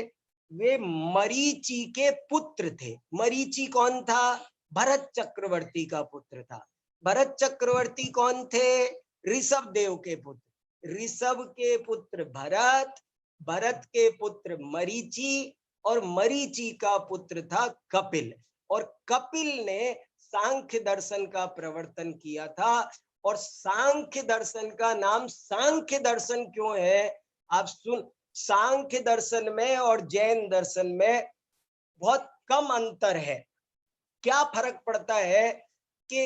वे मरीचि के पुत्र थे। मरीचि कौन था? भरत चक्रवर्ती का पुत्र था। भरत चक्रवर्ती कौन थे? ऋषभ देव के पुत्र। ऋषभ के पुत्र भरत, भरत के पुत्र मरीचि, और मरीचि का पुत्र था कपिल। और कपिल ने सांख्य दर्शन का प्रवर्तन किया था। और सांख्य दर्शन का नाम सांख्य दर्शन क्यों है? आप सुन, सांख्य दर्शन में और जैन दर्शन में बहुत कम अंतर है। क्या फर्क पड़ता है कि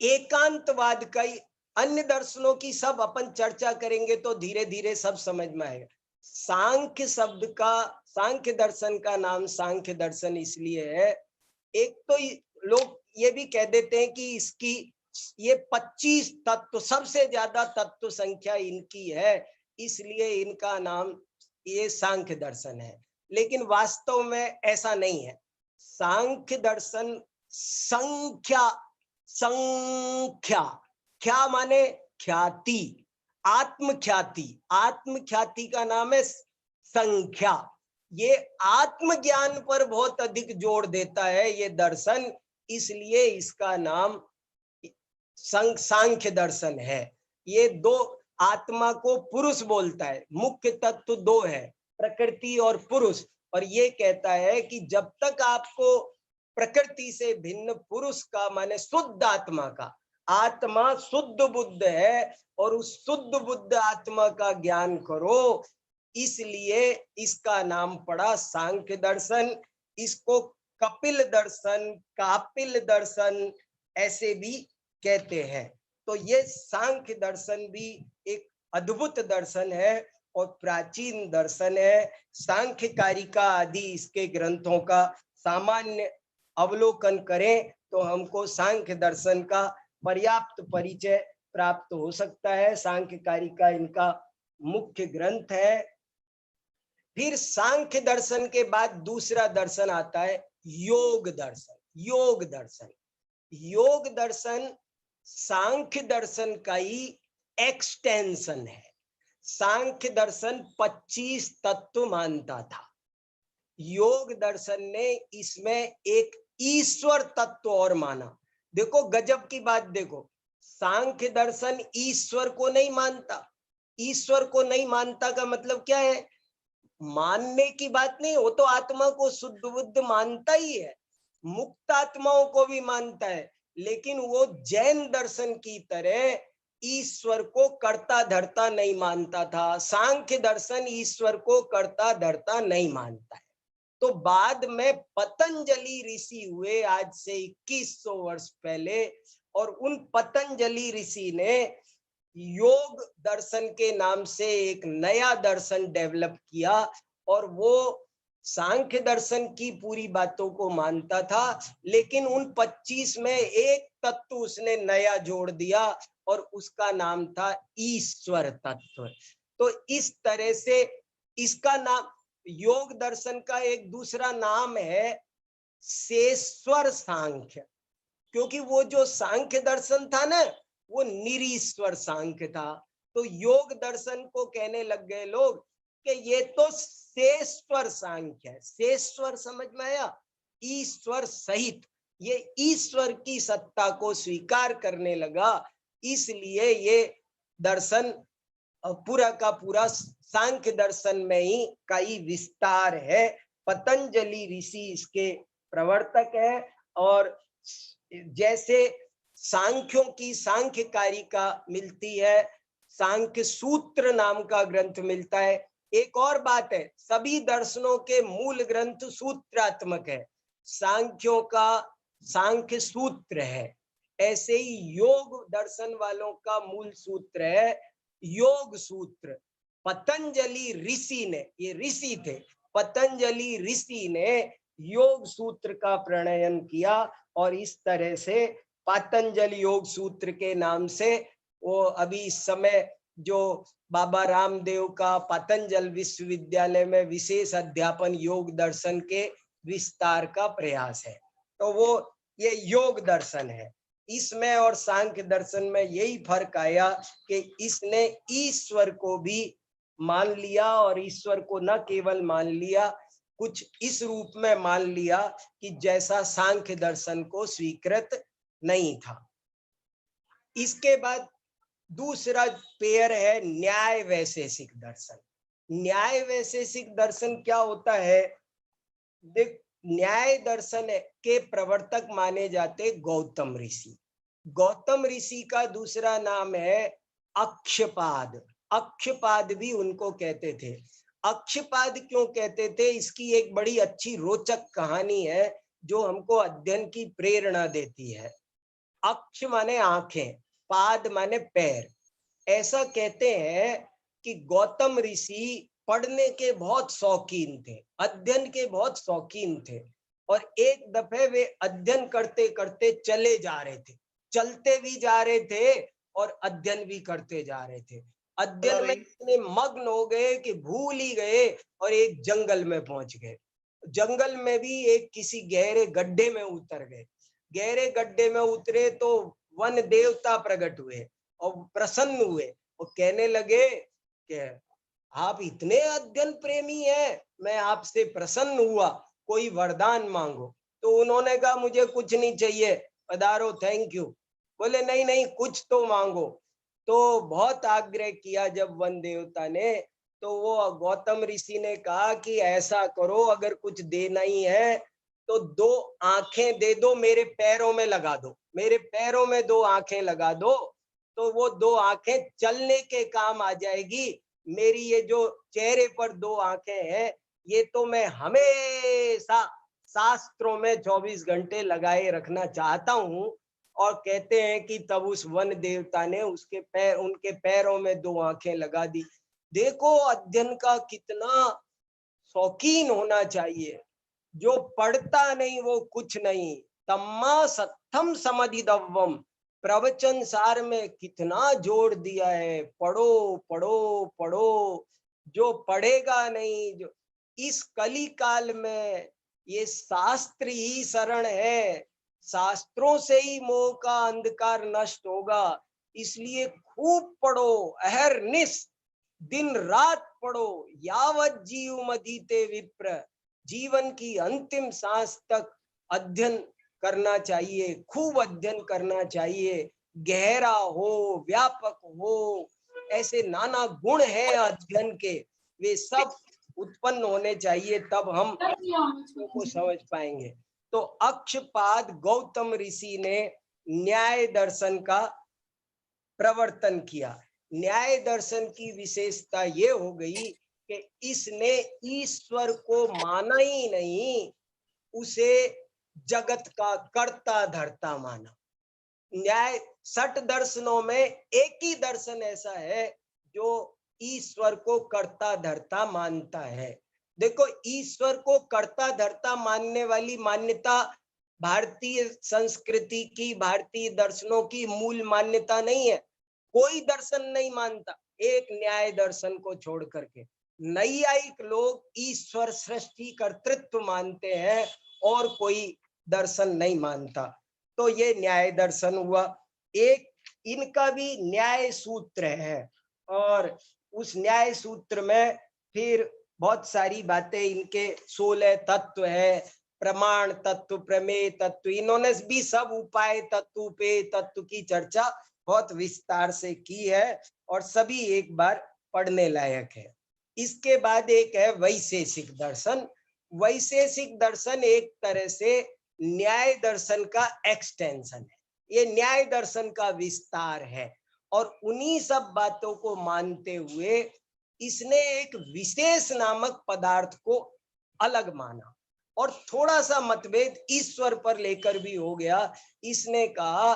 एकांतवाद का ही, अन्य दर्शनों की सब अपन चर्चा करेंगे तो धीरे धीरे सब समझ में आएगा। सांख्य शब्द का, सांख्य दर्शन का नाम सांख्य दर्शन इसलिए है, एक तो लोग ये भी कह देते हैं कि इसकी ये 25 तत्व, सबसे ज्यादा तत्व संख्या इनकी है, इसलिए इनका नाम ये सांख्य दर्शन है। लेकिन वास्तव में ऐसा नहीं है। सांख्य दर्शन संख्या, संख्या, क्या माने ख्याति, आत्मख्याति, आत्मख्याति का नाम है संख्या। ये आत्मज्ञान पर बहुत अधिक जोर देता है ये दर्शन, इसलिए इसका नाम सांख्य दर्शन है। ये दो, आत्मा को पुरुष बोलता है, मुख्य तत्व 2 है, प्रकृति और पुरुष। और ये कहता है कि जब तक आपको प्रकृति से भिन्न पुरुष का, माने शुद्ध आत्मा का, आत्मा शुद्ध बुद्ध है, और उस शुद्ध बुद्ध आत्मा का ज्ञान करो, इसलिए इसका नाम पड़ा सांख्य दर्शन। इसको कपिल दर्शन, कापिल दर्शन ऐसे भी कहते हैं। तो ये सांख्य दर्शन भी एक अद्भुत दर्शन है और प्राचीन दर्शन है। सांख्य कारिका आदि इसके ग्रंथों का सामान्य अवलोकन करें तो हमको सांख्य दर्शन का पर्याप्त परिचय प्राप्त हो सकता है। सांख्य कारिका इनका मुख्य ग्रंथ है। फिर सांख्य दर्शन के बाद दूसरा दर्शन आता है योग दर्शन। योग दर्शन, योग दर्शन सांख्य दर्शन का ही एक्सटेंशन है। सांख्य दर्शन 25 तत्व मानता था, योग दर्शन ने इसमें एक ईश्वर तत्व और माना। देखो गजब की बात, देखो सांख्य दर्शन ईश्वर को नहीं मानता। ईश्वर को नहीं मानता का मतलब क्या है? मानने की बात नहीं, वो तो आत्मा को शुद्ध बुद्ध मानता ही है, मुक्त आत्माओं को भी मानता है, लेकिन वो जैन दर्शन की तरह ईश्वर को कर्ता धर्ता नहीं मानता था। सांख्य दर्शन ईश्वर को कर्ता धर्ता नहीं मानता है। तो बाद में पतंजलि ऋषि हुए आज से 2100 वर्ष पहले, और उन पतंजलि ऋषि ने योग दर्शन के नाम से एक नया दर्शन डेवलप किया, और वो सांख्य दर्शन की पूरी बातों को मानता था, लेकिन उन 25 में एक तत्व उसने नया जोड़ दिया, और उसका नाम था ईश्वर तत्व। तो इस तरह से इसका नाम, योग दर्शन का एक दूसरा नाम है शेश्वर सांख्य, क्योंकि वो जो सांख्य दर्शन था ना, वो निरीश्वर सांख्य था। तो योग दर्शन को कहने लग गए लोग कि ये तो शेश्वर सांख्य है। शेश्वर समझ में आया? ईश्वर सहित, ये ईश्वर की सत्ता को स्वीकार करने लगा, इसलिए ये दर्शन पूरा का पूरा सांख्य दर्शन में ही कई विस्तार है। पतंजलि ऋषि इसके प्रवर्तक है। और जैसे सांख्यों की सांख्य कारिका मिलती है, सांख्य सूत्र नाम का ग्रंथ मिलता है। एक और बात है, सभी दर्शनों के मूल ग्रंथ सूत्रात्मक है। सांख्यों का सांख्य सूत्र है, ऐसे ही योग दर्शन वालों का मूल सूत्र है योग सूत्र। पतंजलि ऋषि ने, ये ऋषि थे, पतंजलि ऋषि ने योग सूत्र का प्रणयन किया और इस तरह से पतंजलि योग सूत्र के नाम से वो अभी इस समय जो बाबा रामदेव का पतंजलि विश्वविद्यालय में विशेष अध्यापन योग दर्शन के विस्तार का प्रयास है। तो वो ये योग दर्शन है। इसमें और सांख्य दर्शन में यही फर्क आया कि इसने ईश्वर को भी मान लिया, और ईश्वर को न केवल मान लिया, कुछ इस रूप में मान लिया कि जैसा सांख्य दर्शन को स्वीकृत नहीं था। इसके बाद दूसरा पेयर है न्याय वैशेषिक दर्शन। न्याय वैशेषिक दर्शन क्या होता है? देख, न्याय दर्शन के प्रवर्तक माने जाते गौतम ऋषि। गौतम ऋषि का दूसरा नाम है अक्षपाद। अक्षपाद भी उनको कहते थे। अक्षपाद क्यों कहते थे, इसकी एक बड़ी अच्छी रोचक कहानी है जो हमको अध्ययन की प्रेरणा देती है। अक्ष माने आंखें, पाद माने पैर। ऐसा कहते हैं कि गौतम ऋषि पढ़ने के बहुत शौकीन थे, अध्ययन के बहुत शौकीन थे, और एक दफे वे अध्ययन करते करते चले जा रहे थे, चलते भी जा रहे थे और अध्ययन भी करते जा रहे थे। अध्ययन में इतने मग्न हो गए कि भूल ही गए और एक जंगल में पहुंच गए। जंगल में भी एक किसी गहरे गड्ढे में उतर गए। गहरे गड्ढे में उतरे तो वन देवता प्रकट हुए और प्रसन्न हुए और कहने लगे कि आप इतने अध्ययन प्रेमी हैं, मैं आपसे प्रसन्न हुआ, कोई वरदान मांगो। तो उन्होंने कहा मुझे कुछ नहीं चाहिए, पधारो, थैंक यू। बोले नहीं नहीं, कुछ तो मांगो। तो बहुत आग्रह किया जब वन देवता ने, तो वो गौतम ऋषि ने कहा कि ऐसा करो, अगर कुछ देना ही है तो 2 आंखें दे दो, मेरे पैरों में लगा दो, मेरे पैरों में 2 आंखें लगा दो, तो वो 2 आंखें चलने के काम आ जाएगी। मेरी ये जो चेहरे पर 2 आंखें हैं, ये तो मैं हमेशा शास्त्रों में 24 घंटे लगाए रखना चाहता हूँ। और कहते हैं कि तब उस वन देवता ने उनके पैरों में 2 आंखें लगा दी। देखो अध्ययन का कितना शौकीन होना चाहिए। जो पढ़ता नहीं वो कुछ नहीं। तम्मा सत्थम समधिदव्वम, प्रवचन सार में कितना जोर दिया है, पढ़ो पढ़ो पढ़ो। जो पढ़ेगा नहीं, जो इस कली काल में ये शास्त्र ही शरण है, शास्त्रों से ही मोह का अंधकार नष्ट होगा। इसलिए खूब पढ़ो, अहरनिश दिन रात पढ़ो, यावत जीव मदीते विप्र, जीवन की अंतिम सांस तक अध्ययन करना चाहिए, खूब अध्ययन करना चाहिए, गहरा हो, व्यापक हो। ऐसे नाना गुण हैं अध्ययन के, वे सब उत्पन्न होने चाहिए, तब हम को समझ पाएंगे। तो अक्षपाद गौतम ऋषि ने न्याय दर्शन का प्रवर्तन किया। न्याय दर्शन की विशेषता ये हो गई कि इसने ईश्वर को माना ही नहीं, उसे जगत का कर्ता धर्ता माना। न्याय 60 दर्शनों में एक ही दर्शन ऐसा है जो ईश्वर को कर्ता धर्ता मानता है। देखो, ईश्वर को कर्ता धर्ता मानने वाली मान्यता भारतीय संस्कृति की, भारतीय दर्शनों की मूल मान्यता नहीं है। कोई दर्शन नहीं मानता, एक न्याय दर्शन को छोड़ करके। नैयायिक लोग ईश्वर सृष्टि कर्तृत्व मानते हैं और कोई दर्शन नहीं मानता। तो ये न्याय दर्शन हुआ। एक इनका भी न्याय सूत्र है, और उस न्याय सूत्र में फिर बहुत सारी बातें, इनके 16 तत्व है, प्रमाण तत्व, प्रमेय तत्व, इन्होंने भी सब उपाय तत्व, उपेय तत्व की चर्चा बहुत विस्तार से की है और सभी एक बार पढ़ने लायक है। इसके बाद एक है वैशेषिक दर्शन। वैशेषिक दर्शन एक तरह से न्याय दर्शन का एक्सटेंशन है, ये न्याय दर्शन का विस्तार है और उन्हीं सब बातों को मानते हुए इसने एक विशेष नामक पदार्थ को अलग माना और थोड़ा सा मतभेद ईश्वर पर लेकर भी हो गया। इसने कहा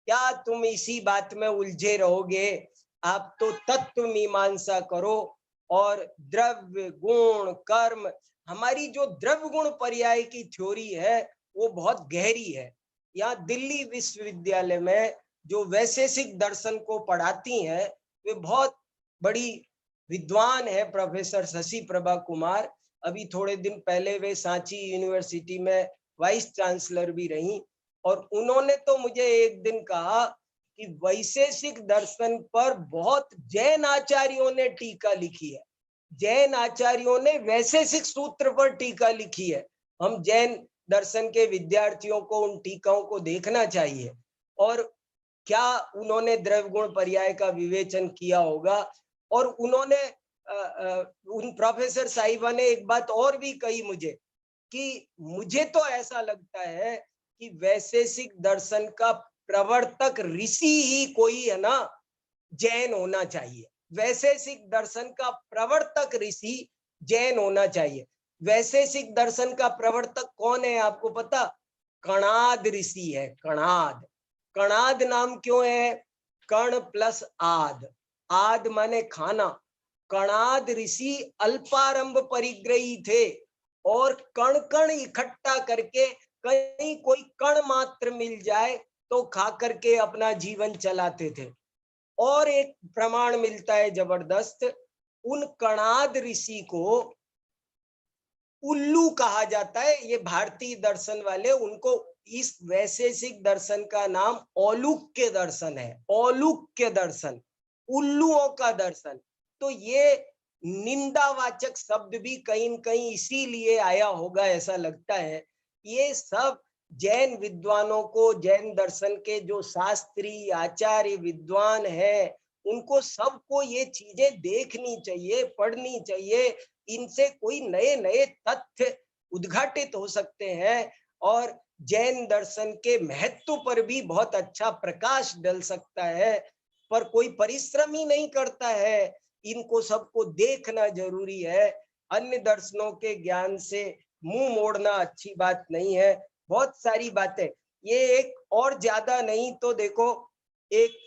क्या तुम इसी बात में उलझे रहोगे, आप तो तत्व मीमांसा करो और द्रव्य गुण कर्म, हमारी जो द्रव्य गुण पर्याय की थ्योरी है वो बहुत गहरी है। यहाँ दिल्ली विश्वविद्यालय में जो वैशेषिक दर्शन को पढ़ाती हैं वे बहुत बड़ी विद्वान है, प्रोफेसर शशि प्रभा कुमार। अभी थोड़े दिन पहले वे सांची यूनिवर्सिटी में वाइस चांसलर भी रही और उन्होंने तो मुझे एक दिन कहा कि वैशेषिक दर्शन पर बहुत जैन आचार्यों ने टीका लिखी है, जैन आचार्यों ने वैशेषिक सूत्र पर टीका लिखी है। हम जैन दर्शन के विद्यार्थियों को उन टीकाओं को देखना चाहिए और क्या उन्होंने द्रव्य गुण पर्याय का विवेचन किया होगा। और उन्होंने उन प्रोफेसर साहिबा ने एक बात और भी कही मुझे कि मुझे तो ऐसा लगता है कि वैशेषिक दर्शन का प्रवर्तक ऋषि ही कोई है ना, जैन होना चाहिए। वैशेषिक दर्शन का प्रवर्तक ऋषि जैन होना चाहिए। वैशेषिक दर्शन का प्रवर्तक कौन है आपको पता? कणाद ऋषि है, कणाद। कणाद नाम क्यों है? कण प्लस आद, आद माने खाना। कणाद ऋषि अल्पारंभ परिग्रही थे और कण कण इकट्ठा करके कहीं कोई कण मात्र मिल जाए तो खा करके अपना जीवन चलाते थे। और एक प्रमाण मिलता है जबरदस्त, उन कणाद ऋषि को उल्लू कहा जाता है। ये भारतीय दर्शन वाले उनको, इस वैशेषिक दर्शन का नाम औलूक्य दर्शन है, औलूक्य दर्शन, उल्लुओं का दर्शन। तो ये निंदावाचक शब्द भी कहीं न कहीं इसीलिए आया होगा ऐसा लगता है। ये सब जैन विद्वानों को, जैन दर्शन के जो शास्त्री आचार्य विद्वान है, उनको सबको ये चीजें देखनी चाहिए, पढ़नी चाहिए। इनसे कोई नए नए तथ्य उद्घाटित हो सकते हैं और जैन दर्शन के महत्व पर भी बहुत अच्छा प्रकाश डल सकता है। पर कोई परिश्रम ही नहीं करता है, इनको सबको देखना जरूरी है। अन्य दर्शनों के ज्ञान से मुंह मोड़ना अच्छी बात नहीं है। बहुत सारी बातें, ये एक और ज्यादा नहीं तो देखो, एक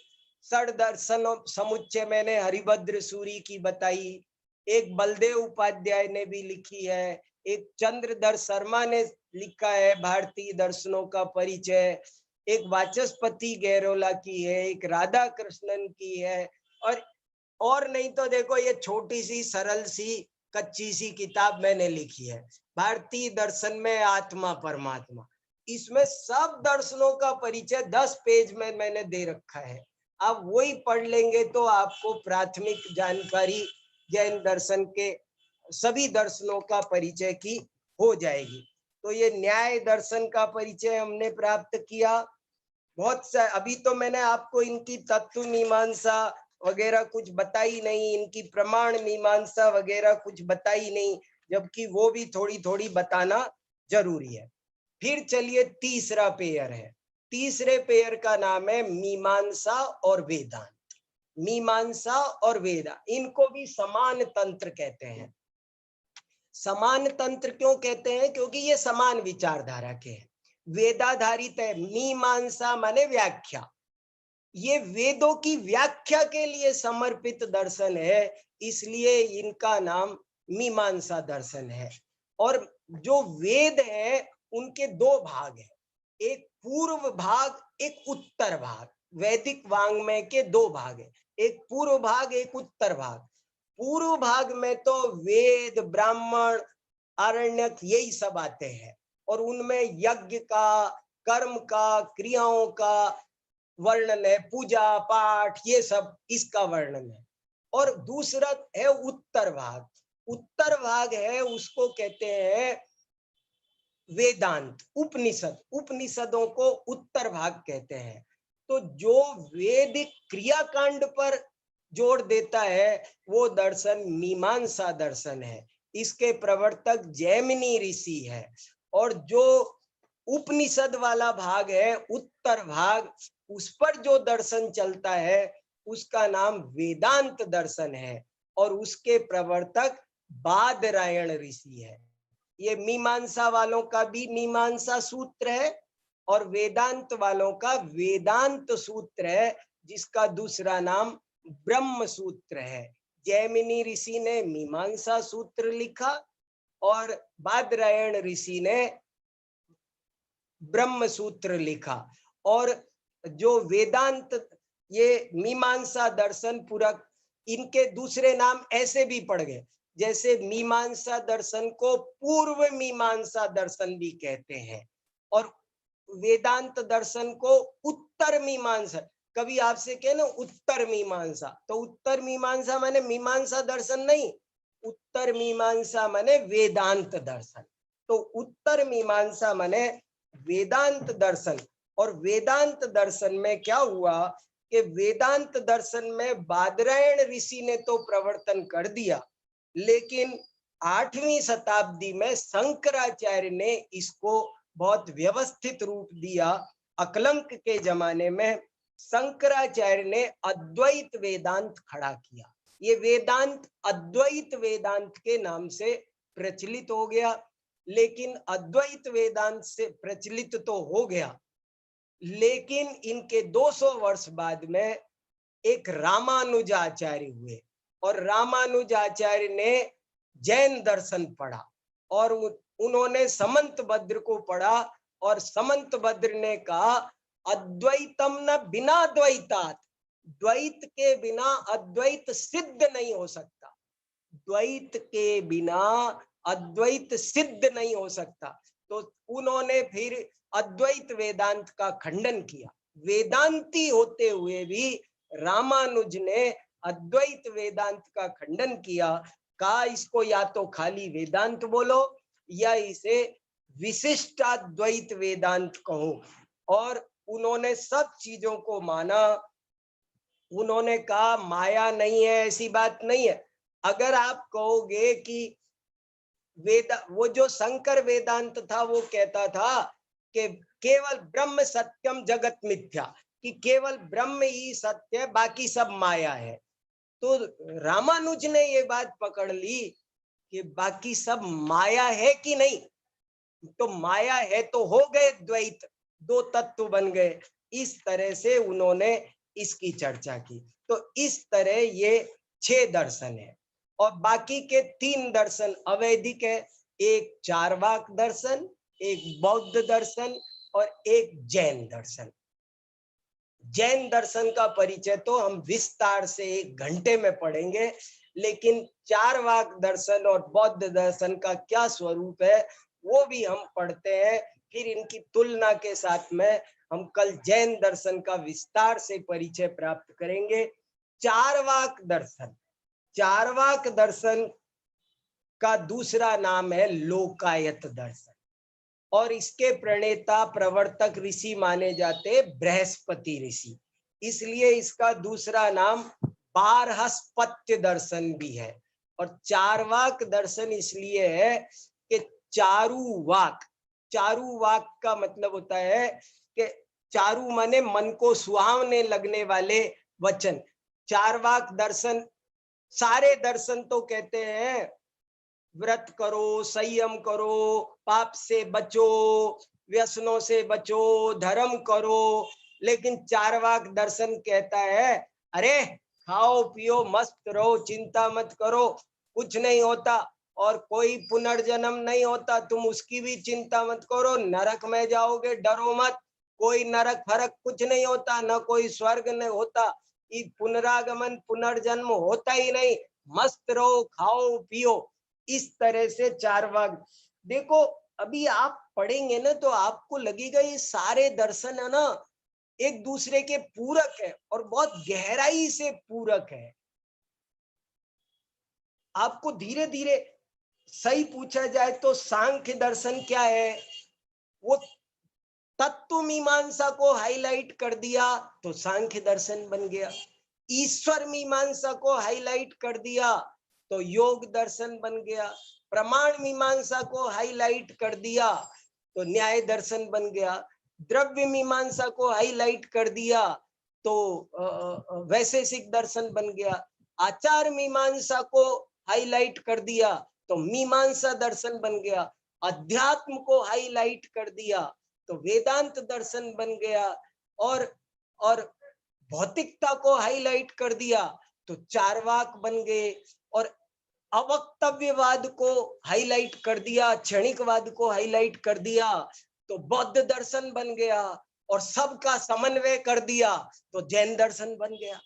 षड दर्शन समुच्चय मैंने हरिभद्र सूरी की बताई, एक बलदेव उपाध्याय ने भी लिखी है, एक चंद्रधर शर्मा ने लिखा है भारतीय दर्शनों का परिचय, एक वाचस्पति गैरोला की है, एक राधा कृष्णन की है। और नहीं तो देखो ये छोटी सी सरल सी कच्ची सी किताब मैंने लिखी है, भारतीय दर्शन में आत्मा परमात्मा। इसमें सब दर्शनों का परिचय 10 पेज में मैंने दे रखा है। आप वही पढ़ लेंगे तो आपको प्राथमिक जानकारी जैन दर्शन के सभी दर्शनों का परिचय की हो जाएगी। तो ये न्याय दर्शन का परिचय हमने प्राप्त किया। बहुत सा अभी तो मैंने आपको इनकी तत्व मीमांसा वगैरह कुछ बताई नहीं, इनकी प्रमाण मीमांसा वगैरह कुछ बताई नहीं, जबकि वो भी थोड़ी थोड़ी बताना जरूरी है। फिर चलिए तीसरा पेयर है। तीसरे पेयर का नाम है मीमांसा और वेदांत। मीमांसा और वेदा, इनको भी समान तंत्र कहते हैं। समान तंत्र क्यों कहते हैं? क्योंकि ये समान विचारधारा के हैं। वेदाधारित है, मीमांसा माने व्याख्या, ये वेदों की व्याख्या के लिए समर्पित दर्शन है, इसलिए इनका नाम मीमांसा दर्शन है। और जो वेद है उनके दो भाग हैं, एक पूर्व भाग, एक उत्तर भाग। वैदिक वांग्मय के दो भाग हैं, एक पूर्व भाग, एक उत्तर भाग। पूर्व भाग में तो वेद, ब्राह्मण, आरण्यक यही सब आते हैं और उनमें यज्ञ का, कर्म का, क्रियाओं का वर्णन है, पूजा पाठ ये सब इसका वर्णन है। और दूसरा है उत्तर भाग। उत्तर भाग है उसको कहते हैं वेदांत, उपनिषद। उपनिषदों को उत्तर भाग कहते हैं। तो जो वैदिक क्रियाकांड पर जोर देता है वो दर्शन मीमांसा दर्शन है। इसके प्रवर्तक जैमिनी ऋषि है। और जो उपनिषद वाला भाग है, उत्तर भाग, उस पर जो दर्शन चलता है उसका नाम वेदांत दर्शन है। और उसके प्रवर्तक बादरायण ऋषि है। ये मीमांसा वालों का भी मीमांसा सूत्र है और वेदांत वालों का वेदांत सूत्र है, जिसका दूसरा नाम ब्रह्म सूत्र है। जैमिनी ऋषि ने मीमांसा सूत्र लिखा और बादरायण ऋषि ने ब्रह्म सूत्र लिखा। और जो वेदांत, ये मीमांसा दर्शन पूरक, इनके दूसरे नाम ऐसे भी पड़ गए, जैसे मीमांसा दर्शन को पूर्व मीमांसा दर्शन भी कहते हैं और वेदांत दर्शन को उत्तर मीमांसा। कभी आपसे कहे ना उत्तर मीमांसा, तो उत्तर मीमांसा माने मीमांसा दर्शन नहीं, उत्तर मीमांसा माने वेदांत दर्शन। तो उत्तर मीमांसा माने वेदांत दर्शन। और वेदांत दर्शन में क्या हुआ कि वेदांत दर्शन में बादरायण ऋषि ने तो प्रवर्तन कर दिया, लेकिन 8वीं शताब्दी में शंकराचार्य ने इसको बहुत व्यवस्थित रूप दिया। अकलंक के जमाने में शंकराचार्य ने अद्वैत वेदांत खड़ा किया। ये वेदांत अद्वैत वेदांत के नाम से प्रचलित हो गया। लेकिन अद्वैत वेदांत से प्रचलित तो हो गया, लेकिन इनके 200 वर्ष बाद में एक रामानुजाचार्य हुए और रामानुजाचार्य ने जैन दर्शन पढ़ा और उन्होंने समंतभद्र को पढ़ा और समंतभद्र ने कहा अद्वैतम न बिना द्वैतात्, द्वैत के बिना अद्वैत सिद्ध नहीं हो सकता। द्वैत के बिना अद्वैत सिद्ध नहीं हो सकता। तो उन्होंने फिर अद्वैत वेदांत का खंडन किया। वेदांती होते हुए भी रामानुज ने अद्वैत वेदांत का खंडन किया। कहा इसको या तो खाली वेदांत बोलो या इसे विशिष्टाद्वैत वेदांत कहो। और उन्होंने सब चीजों को माना। उन्होंने कहा माया नहीं है, ऐसी बात नहीं है। अगर आप कहोगे कि वो जो शंकर वेदांत था वो कहता था कि केवल ब्रह्म सत्यम जगत मिथ्या, कि केवल ब्रह्म ही सत्य है, बाकी सब माया है। तो रामानुज ने ये बात पकड़ ली कि बाकी सब माया है कि नहीं, तो माया है तो हो गए द्वैत, दो तत्व बन गए। इस तरह से उन्होंने इसकी चर्चा की। तो इस तरह ये 6 दर्शन है और बाकी के 3 दर्शन अवैधिक है। एक चार्वाक दर्शन, एक बौद्ध दर्शन और एक जैन दर्शन। जैन दर्शन का परिचय तो हम विस्तार से 1 घंटे में पढ़ेंगे, लेकिन चार्वाक दर्शन और बौद्ध दर्शन का क्या स्वरूप है वो भी हम पढ़ते हैं। फिर इनकी तुलना के साथ में हम कल जैन दर्शन का विस्तार से परिचय प्राप्त करेंगे। चार्वाक दर्शन, चार्वाक दर्शन का दूसरा नाम है लोकायत दर्शन और इसके प्रणेता प्रवर्तक ऋषि माने जाते बृहस्पति ऋषि, इसलिए इसका दूसरा नाम बारहस्पत्य दर्शन भी है। और चार्वाक दर्शन इसलिए है कि चारुवाक, चारुवाक का मतलब होता है कि चारु माने मन को सुहावने लगने वाले वचन। चार्वाक दर्शन, सारे दर्शन तो कहते हैं व्रत करो, संयम करो, पाप से बचो, व्यसनों से बचो, धर्म करो, लेकिन चार्वाक दर्शन कहता है अरे खाओ पियो मस्त रहो, चिंता मत करो, कुछ नहीं होता और कोई पुनर्जन्म नहीं होता, तुम उसकी भी चिंता मत करो, नरक में जाओगे डरो मत, कोई नरक फरक कुछ नहीं होता, न कोई स्वर्ग नहीं होता, पुनरागमन पुनर्जन्म होता ही नहीं, मस्त रहो खाओ पियो। इस तरह से चार्वाक। देखो अभी आप पढ़ेंगे ना तो आपको लगेगा ये सारे दर्शन है ना एक दूसरे के पूरक है और बहुत गहराई से पूरक है। आपको धीरे धीरे सही पूछा जाए तो सांख्य दर्शन क्या है, वो तत्व मीमांसा को हाईलाइट कर दिया तो सांख्य दर्शन बन गया। ईश्वर मीमांसा को हाईलाइट कर दिया तो योग दर्शन बन गया। प्रमाण मीमांसा को हाईलाइट कर दिया तो न्याय दर्शन बन गया। द्रव्य मीमांसा को हाईलाइट कर दिया तो वैशेषिक दर्शन बन गया। आचार मीमांसा को हाईलाइट कर दिया तो मीमांसा दर्शन बन गया। अध्यात्म को हाईलाइट कर दिया तो वेदांत दर्शन बन गया। और भौतिकता को हाईलाइट कर दिया तो चार्वाक बन गए। और अवक्तव्यवाद को हाईलाइट कर दिया, क्षणिकवाद को हाईलाइट कर दिया तो बौद्ध दर्शन बन गया। और सबका समन्वय कर दिया तो जैन दर्शन बन गया।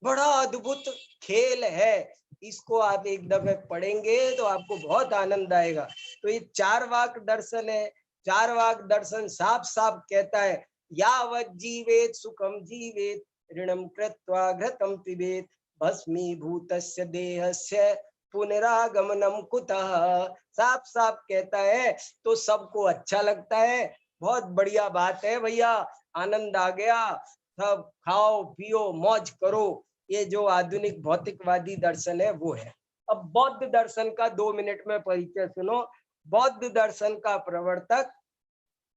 बड़ा अद्भुत खेल है, इसको आप एक दफे पढ़ेंगे तो आपको बहुत आनंद आएगा। तो ये चार्वाक दर्शन है। चार्वाक दर्शन साफ साफ कहता है, यावत् जीवेत सुखम जीवेत ऋणम कृत्वा घृतम पिबेत भस्मीभूतस्य देहस्य पुनरागमनम कुतः। साफ साफ कहता है। तो सबको अच्छा लगता है, बहुत बढ़िया बात है भैया, आनंद आ गया, सब खाओ पियो मौज करो। ये जो आधुनिक भौतिकवादी दर्शन है वो है। अब बौद्ध दर्शन का 2 मिनट में परिचय सुनो। बौद्ध दर्शन का प्रवर्तक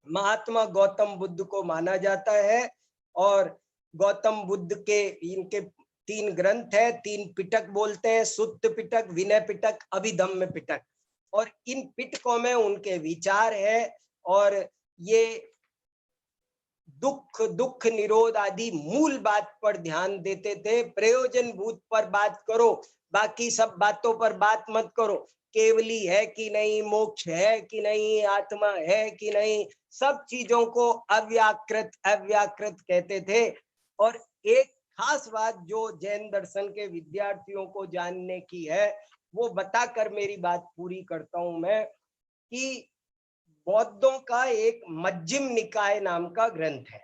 महात्मा गौतम बुद्ध को माना जाता है। और गौतम बुद्ध के इनके 3 ग्रंथ है, 3 पिटक बोलते हैं, सुत्त पिटक, विनय पिटक, अभिधम्म पिटक। और इन पिटकों में उनके विचार है। और ये दुख निरोध आदि मूल बात पर ध्यान देते थे। प्रयोजन भूत पर बात करो, बाकी सब बातों पर बात मत करो। केवली है कि नहीं, मोक्ष है कि नहीं, आत्मा है कि नहीं, सब चीजों को अव्याकृत अव्याकृत कहते थे। और एक खास बात जो जैन दर्शन के विद्यार्थियों को जानने की है वो बताकर मेरी बात पूरी करता हूं मैं, कि बौद्धों का एक मज्जिम निकाय नाम का ग्रंथ है।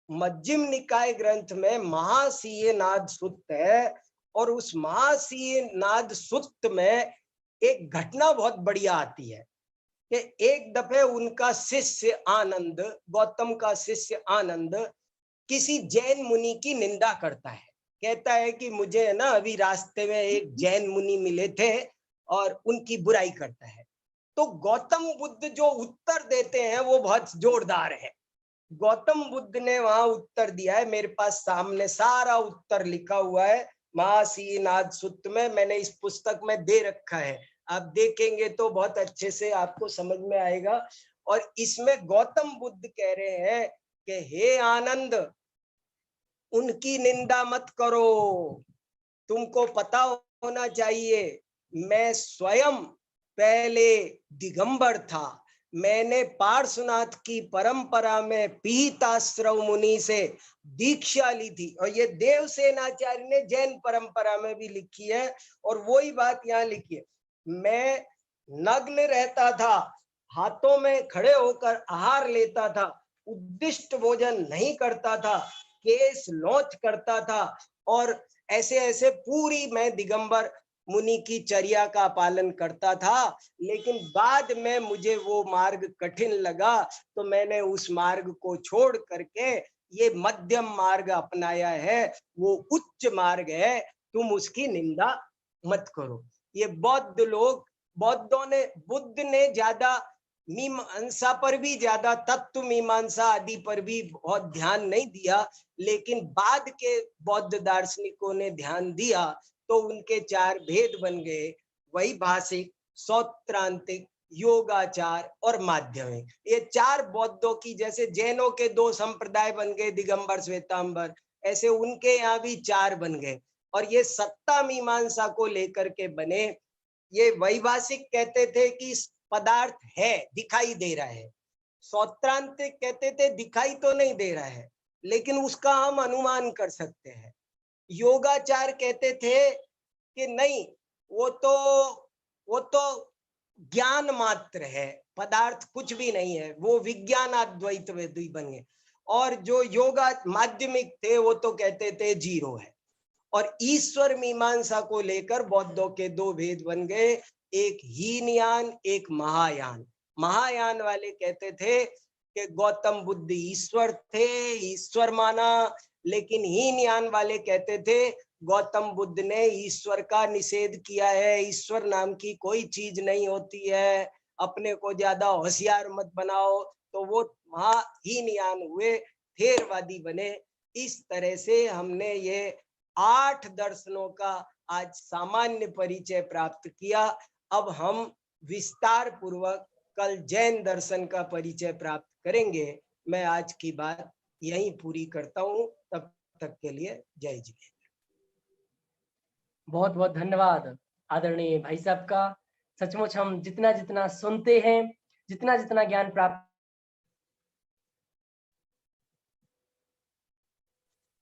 मज्जिम निकाय ग्रंथ में महासीय नाद सुत्त है। और उस महासीय नाद सुत्त में एक घटना बहुत बढ़िया आती है कि एक दफे उनका शिष्य आनंद, गौतम का शिष्य आनंद किसी जैन मुनि की निंदा करता है। कहता है कि मुझे है ना अभी रास्ते में एक जैन मुनि मिले थे और उनकी बुराई करता है। तो गौतम बुद्ध जो उत्तर देते हैं वो बहुत जोरदार है। गौतम बुद्ध ने वहां उत्तर दिया है, मेरे पास सामने सारा उत्तर लिखा हुआ है महासीय नाद सुत्त में, मैंने इस पुस्तक में दे रखा है। आप देखेंगे तो बहुत अच्छे से आपको समझ में आएगा। और इसमें गौतम बुद्ध कह रहे हैं कि हे आनंद, उनकी निंदा मत करो। तुमको पता होना चाहिए मैं स्वयं पहले दिगंबर था। मैंने पार्श्वनाथ की परंपरा में पीताश्रव मुनि से दीक्षा ली थी। और ये देवसेनाचार्य ने जैन परंपरा में भी लिखी है और वही बात यहाँ लिखी है। मैं नग्न रहता था, हाथों में खड़े होकर आहार लेता था, उद्दिष्ट भोजन नहीं करता था, केस लौच करता था और ऐसे ऐसे पूरी मैं दिगंबर मुनि की चर्या का पालन करता था। लेकिन बाद में मुझे वो मार्ग कठिन लगा तो मैंने उस मार्ग को छोड़ करके ये मध्यम मार्ग अपनाया है, वो उच्च मार्ग है, तुम उसकी निंदा मत करो। ये बौद्ध लोग, बुद्ध ने ज्यादा मीमांसा पर भी, ज्यादा तत्व मीमांसा आदि पर भी बहुत ध्यान नहीं दिया, लेकिन बाद के बौद्ध दार्शनिकों ने ध्यान दिया तो उनके 4 भेद बन गए, वही भाषिक, सौत्रांतिक, योगाचार और माध्यमिक। ये 4 बौद्धों की, जैसे जैनों के 2 संप्रदाय बन गए, दिगंबर श्वेतांबर, ऐसे उनके यहाँ भी 4 बन गए। और ये सत्ता मीमांसा को लेकर के बने। ये वैभाषिक कहते थे कि पदार्थ है, दिखाई दे रहा है। सौत्रांतिक कहते थे दिखाई तो नहीं दे रहा है लेकिन उसका हम अनुमान कर सकते हैं। योगाचार कहते थे कि नहीं, वो तो ज्ञान मात्र है, पदार्थ कुछ भी नहीं है, वो विज्ञानाद्वैतवादी बन गए। और जो योगा माध्यमिक थे वो तो कहते थे जीरो है। और ईश्वर मीमांसा को लेकर बौद्धों के दो भेद बन गए, एक हीनयान, एक महायान। महायान वाले कहते थे कि गौतम बुद्ध ईश्वर थे, ईश्वर माना, लेकिन हीनयान वाले कहते थे गौतम बुद्ध ने ईश्वर का निषेध किया है, ईश्वर नाम की कोई चीज नहीं होती है, अपने को ज्यादा होशियार मत बनाओ। तो वो हीनयान हुए, थेरवादी बने। इस तरह से हमने ये 8 दर्शनों का आज सामान्य परिचय प्राप्त किया। अब हम विस्तार पूर्वक कल जैन दर्शन का परिचय प्राप्त करेंगे। मैं आज की बात यहीं पूरी करता हूँ। तब तक के लिए जय जिनेन्द्र। बहुत बहुत धन्यवाद आदरणीय भाई साहब का। सचमुच हम जितना जितना सुनते हैं, जितना जितना ज्ञान प्राप्त,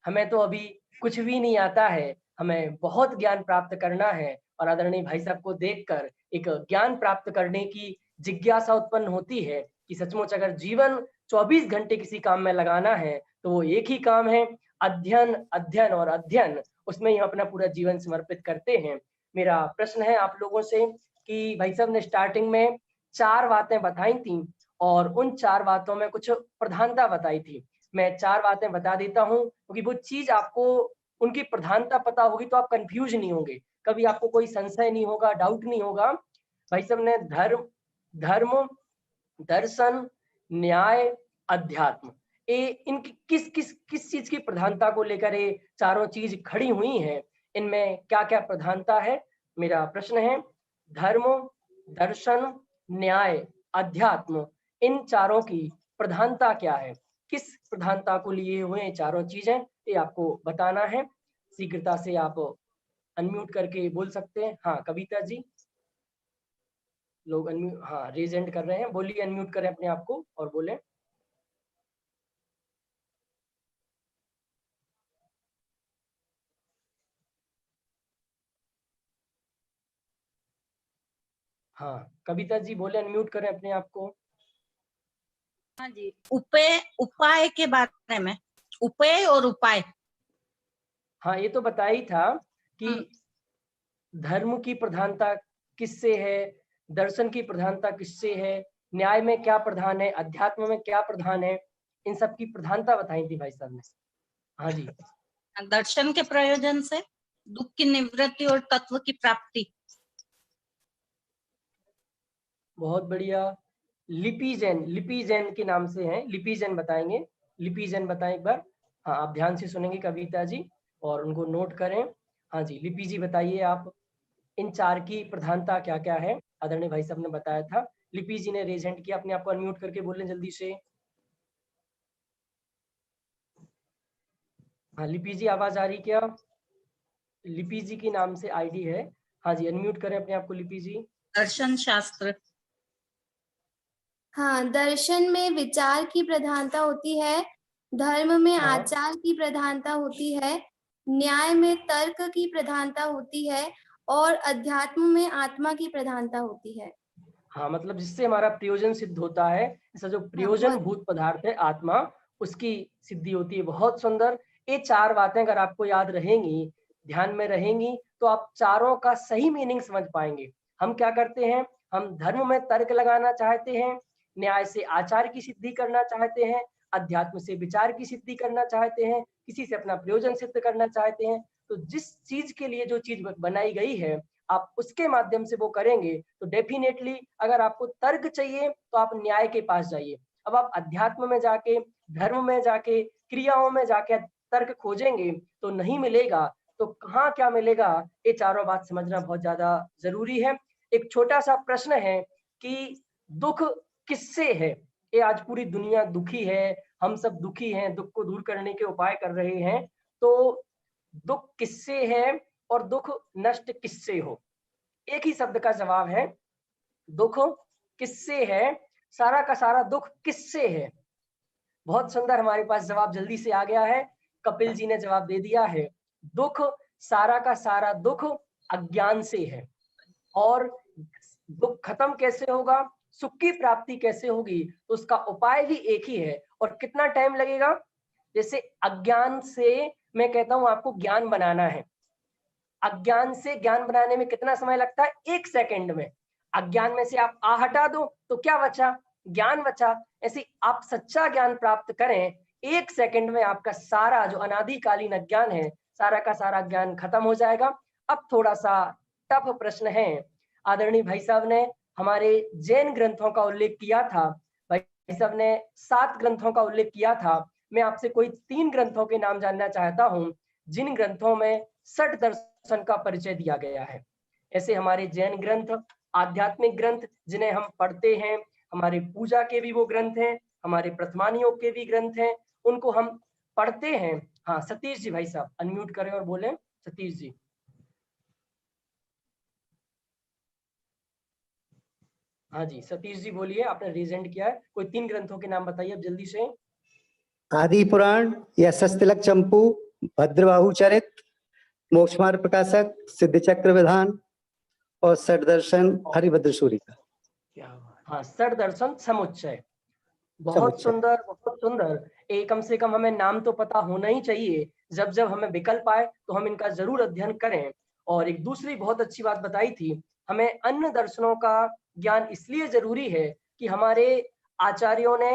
हमें तो अभी कुछ भी नहीं आता है, हमें बहुत ज्ञान प्राप्त करना है। और आदरणीय भाई साहब को देखकर एक ज्ञान प्राप्त करने की जिज्ञासा उत्पन्न होती है कि सचमुच अगर जीवन 24 घंटे किसी काम में लगाना है तो वो एक ही काम है, अध्ययन, अध्ययन और अध्ययन। उसमें ही हम अपना पूरा जीवन समर्पित करते हैं। मेरा प्रश्न है आप लोगों से कि भाई साहब ने स्टार्टिंग में 4 बातें बताई थी और उन 4 बातों में कुछ प्रधानता बताई थी। मैं 4 बातें बता देता हूँ क्योंकि वो चीज आपको उनकी प्रधानता पता होगी तो आप कंफ्यूज नहीं होंगे, कभी आपको कोई संशय नहीं होगा, डाउट नहीं होगा। भाई साहब ने धर्म, दर्शन, न्याय, अध्यात्म, ये इनकी किस चीज की प्रधानता को लेकर ये चारों चीज खड़ी हुई हैं, इनमें क्या क्या प्रधानता है। मेरा प्रश्न है धर्म, दर्शन, न्याय, अध्यात्म, इन चारों की प्रधानता क्या है, किस प्रधानता को लिए हुए चारों चीजें, ये आपको बताना है। शीघ्रता से आप अनम्यूट करके बोल सकते हैं। हाँ कविता जी, लोग अनम्यूट, हाँ रेज हैंड कर रहे हैं, बोलिए, अनम्यूट करें अपने आप को और बोलें। हाँ कविता जी बोले, अनम्यूट करें अपने आप को। हाँ जी, उपाय के बारे में, उपेय और उपाय। हाँ ये तो बताया ही था कि धर्म की प्रधानता किससे है, दर्शन की प्रधानता किससे है, न्याय में क्या प्रधान है, अध्यात्म में क्या प्रधान है, इन सब की प्रधानता बताई थी भाई साहब ने। हाँ जी। दर्शन के प्रयोजन से दुख की निवृत्ति और तत्व की प्राप्ति। बहुत बढ़िया। लिपि जैन के नाम से हैं, लिपि जैन बताएंगे, लिपि जैन बताएं एक बार। हाँ आप ध्यान से सुनेंगे कविता जी और उनको नोट करें। हाँ जी लिपि जी बताइए आप, इन 4 की प्रधानता क्या क्या है, आदरणीय भाई साहब ने बताया था। लिपि जी ने रेज हैंड किया, अपने आप को अनम्यूट करके बोलें जल्दी से। हाँ लिपि जी आवाज आ रही क्या? लिपि जी की नाम से आईडी है। हाँ जी अनम्यूट करें अपने आप को लिपि जी। दर्शन शास्त्र। हाँ, दर्शन में विचार की प्रधानता होती है, धर्म में हाँ। आचार की प्रधानता होती है, न्याय में तर्क की प्रधानता होती है और अध्यात्म में आत्मा की प्रधानता होती है। हाँ मतलब जिससे हमारा प्रयोजन सिद्ध होता है, इसका जो प्रयोजन भूत पदार्थ है आत्मा, उसकी सिद्धि होती है। बहुत सुंदर। ये 4 बातें अगर आपको याद रहेंगी, ध्यान में रहेंगी, तो आप चारों का सही मीनिंग समझ पाएंगे। हम क्या करते हैं, हम धर्म में तर्क लगाना चाहते हैं, न्याय से आचार की सिद्धि करना चाहते हैं, अध्यात्म से विचार की सिद्धि करना चाहते हैं, किसी से अपना प्रयोजन सिद्ध करना चाहते हैं। तो जिस चीज के लिए जो चीज बनाई गई है, आप उसके माध्यम से वो करेंगे तो डेफिनेटली अगर आपको तर्क चाहिए तो आप न्याय के पास जाइए। अब आप अध्यात्म में जाके, धर्म में जाके, क्रियाओं में जाके तर्क खोजेंगे तो नहीं मिलेगा। तो कहाँ क्या मिलेगा, ये चारों बात समझना बहुत ज्यादा जरूरी है। एक छोटा सा प्रश्न है कि दुख किससे है? ये आज पूरी दुनिया दुखी है, हम सब दुखी हैं, दुख को दूर करने के उपाय कर रहे हैं। तो दुख किससे है और दुख नष्ट किससे हो? एक ही शब्द का जवाब है, दुख किससे है, सारा का सारा दुख किससे है। बहुत सुंदर, हमारे पास जवाब जल्दी से आ गया है, कपिल जी ने जवाब दे दिया है। दुख, सारा का सारा दुख अज्ञान से है। और दुख खत्म कैसे होगा, सुख की प्राप्ति कैसे होगी, तो उसका उपाय भी एक ही है। और कितना टाइम लगेगा? जैसे अज्ञान से मैं कहता हूं आपको ज्ञान बनाना है, अज्ञान से ज्ञान बनाने में कितना समय लगता है? 1 सेकंड में। अज्ञान में से आप आ हटा दो तो क्या बचा? ज्ञान बचा। ऐसे आप सच्चा ज्ञान प्राप्त करें, 1 सेकंड में आपका सारा जो अनादिकालीन अज्ञान है, सारा का सारा ज्ञान खत्म हो जाएगा। अब थोड़ा सा टफ प्रश्न है। आदरणीय भाई साहब ने हमारे जैन ग्रंथों का उल्लेख किया था, भाई साहब ने 7 ग्रंथों का उल्लेख किया था। मैं आपसे कोई 3 ग्रंथों के नाम जानना चाहता हूं जिन ग्रंथों में 60 दर्शन का परिचय दिया गया है। ऐसे हमारे जैन ग्रंथ, आध्यात्मिक ग्रंथ जिन्हें हम पढ़ते हैं, हमारे पूजा के भी वो ग्रंथ हैं, हमारे प्रथमानियों के भी ग्रंथ हैं, उनको हम पढ़ते हैं। हाँ सतीश जी भाई साहब अनम्यूट करें और बोलें। सतीश जी। हाँ जी सतीश जी बोलिए, आपने रिजेंट किया है। कोई 3 ग्रंथों के नाम बताइए अब जल्दी से। आदि पुराण, यशस्तिलक चंपू, भद्रबाहु चरित, मोक्ष मार्ग प्रकाशक, सिद्ध चक्र विधान और षडदर्शन हरिभद्र सूरी का। हाँ षडदर्शन समुच्चय। बहुत सुंदर, बहुत सुंदर। एक कम से कम हमें नाम तो पता होना ही चाहिए। जब जब हमें विकल्प आए तो हम इनका जरूर अध्ययन करें। और एक दूसरी बहुत अच्छी बात बताई थी, हमें अन्य दर्शनों का ज्ञान इसलिए जरूरी है कि हमारे आचार्यों ने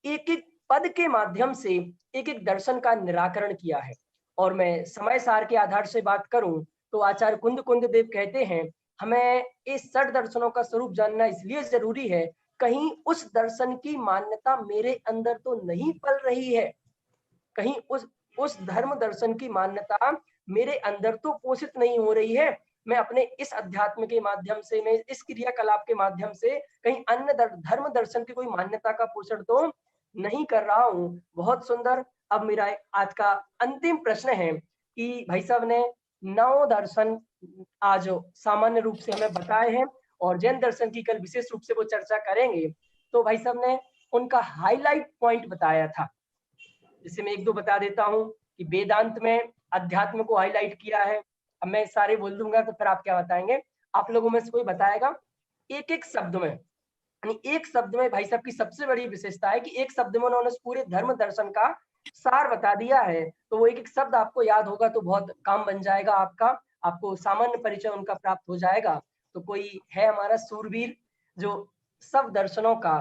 एक एक पद के माध्यम से एक एक दर्शन का निराकरण किया है। और मैं समय सार के आधार से बात करूं तो आचार्य कुंद देव कहते हैं, हमें इस 60 दर्शनों का स्वरूप जानना इसलिए जरूरी है, कहीं उस दर्शन की मान्यता मेरे अंदर तो नहीं पल रही है, कहीं उस धर्म दर्शन की मान्यता मेरे अंदर तो पोषित नहीं हो रही है। मैं अपने इस अध्यात्म के माध्यम से, मैं इस क्रियाकलाप के माध्यम से कहीं अन्य धर्म दर्शन की कोई मान्यता का पोषण तो नहीं कर रहा हूं। बहुत सुंदर। अब मेरा आज का अंतिम प्रश्न है कि भाई साहब ने 9 दर्शन आज सामान्य रूप से हमें बताए हैं और जैन दर्शन की कल विशेष रूप से वो चर्चा करेंगे। तो भाई साहब ने उनका हाईलाइट पॉइंट बताया था, जिसे मैं 1-2 बता देता हूं कि वेदांत में अध्यात्म को हाईलाइट किया है। अब मैं सारे बोल दूंगा तो फिर आप क्या बताएंगे? आप लोगों में से कोई बताएगा एक एक शब्द में। एक शब्द में भाई साहब की सबसे बड़ी विशेषता है कि एक शब्द में उन्होंने पूरे धर्म दर्शन का सार बता दिया है। तो वो एक एक शब्द आपको याद होगा तो बहुत काम बन जाएगा आपका, आपको सामान्य परिचय उनका प्राप्त हो जाएगा। तो कोई है हमारा सूरवीर जो सब दर्शनों का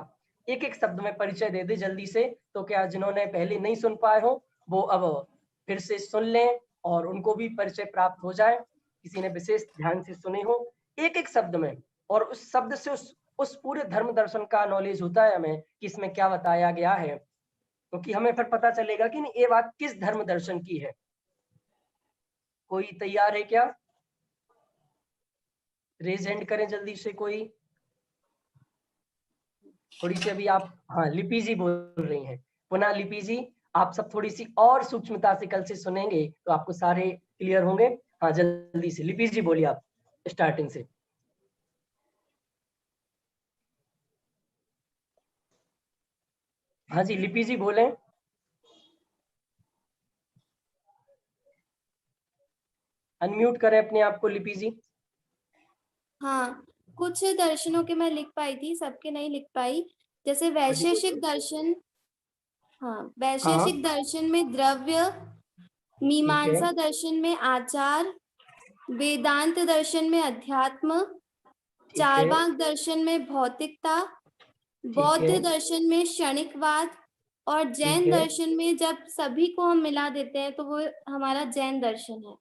एक एक शब्द में परिचय दे दे जल्दी से? तो क्या जिन्होंने पहले नहीं सुन पाए हो वो अब फिर से सुन लें और उनको भी परिचय प्राप्त हो जाए। किसी ने विशेष ध्यान से सुने हो एक एक शब्द में, और उस शब्द से उस पूरे धर्म दर्शन का नॉलेज होता है हमें कि इसमें क्या बताया गया है, क्योंकि हमें फिर पता चलेगा कि ये बात किस धर्म दर्शन की है। कोई तैयार है क्या? रेज हैंड करें जल्दी से कोई। थोड़ी सी अभी आप, हाँ लिपि जी बोल रही हैं। पुनः लिपि जी, आप सब थोड़ी सी और सूक्ष्मता से कल से सुनेंगे तो आपको सारे क्लियर होंगे। हाँ जल्दी से लिपि जी बोलिए आप स्टार्टिंग से। हाँ जी लिपि जी बोले। अनम्यूट करें अपने आप को लिपि जी। हाँ, कुछ दर्शनों के मैं लिख पाई थी, सबके नहीं लिख पाई। जैसे वैशेषिक दर्शन, हाँ वैशेषिक दर्शन में द्रव्य, मीमांसा दर्शन में आचार, वेदांत दर्शन में अध्यात्म, चार्वाक दर्शन में भौतिकता, बौद्ध दर्शन में क्षणिकवाद और जैन दर्शन में जब सभी को हम मिला देते हैं तो वो हमारा जैन दर्शन है।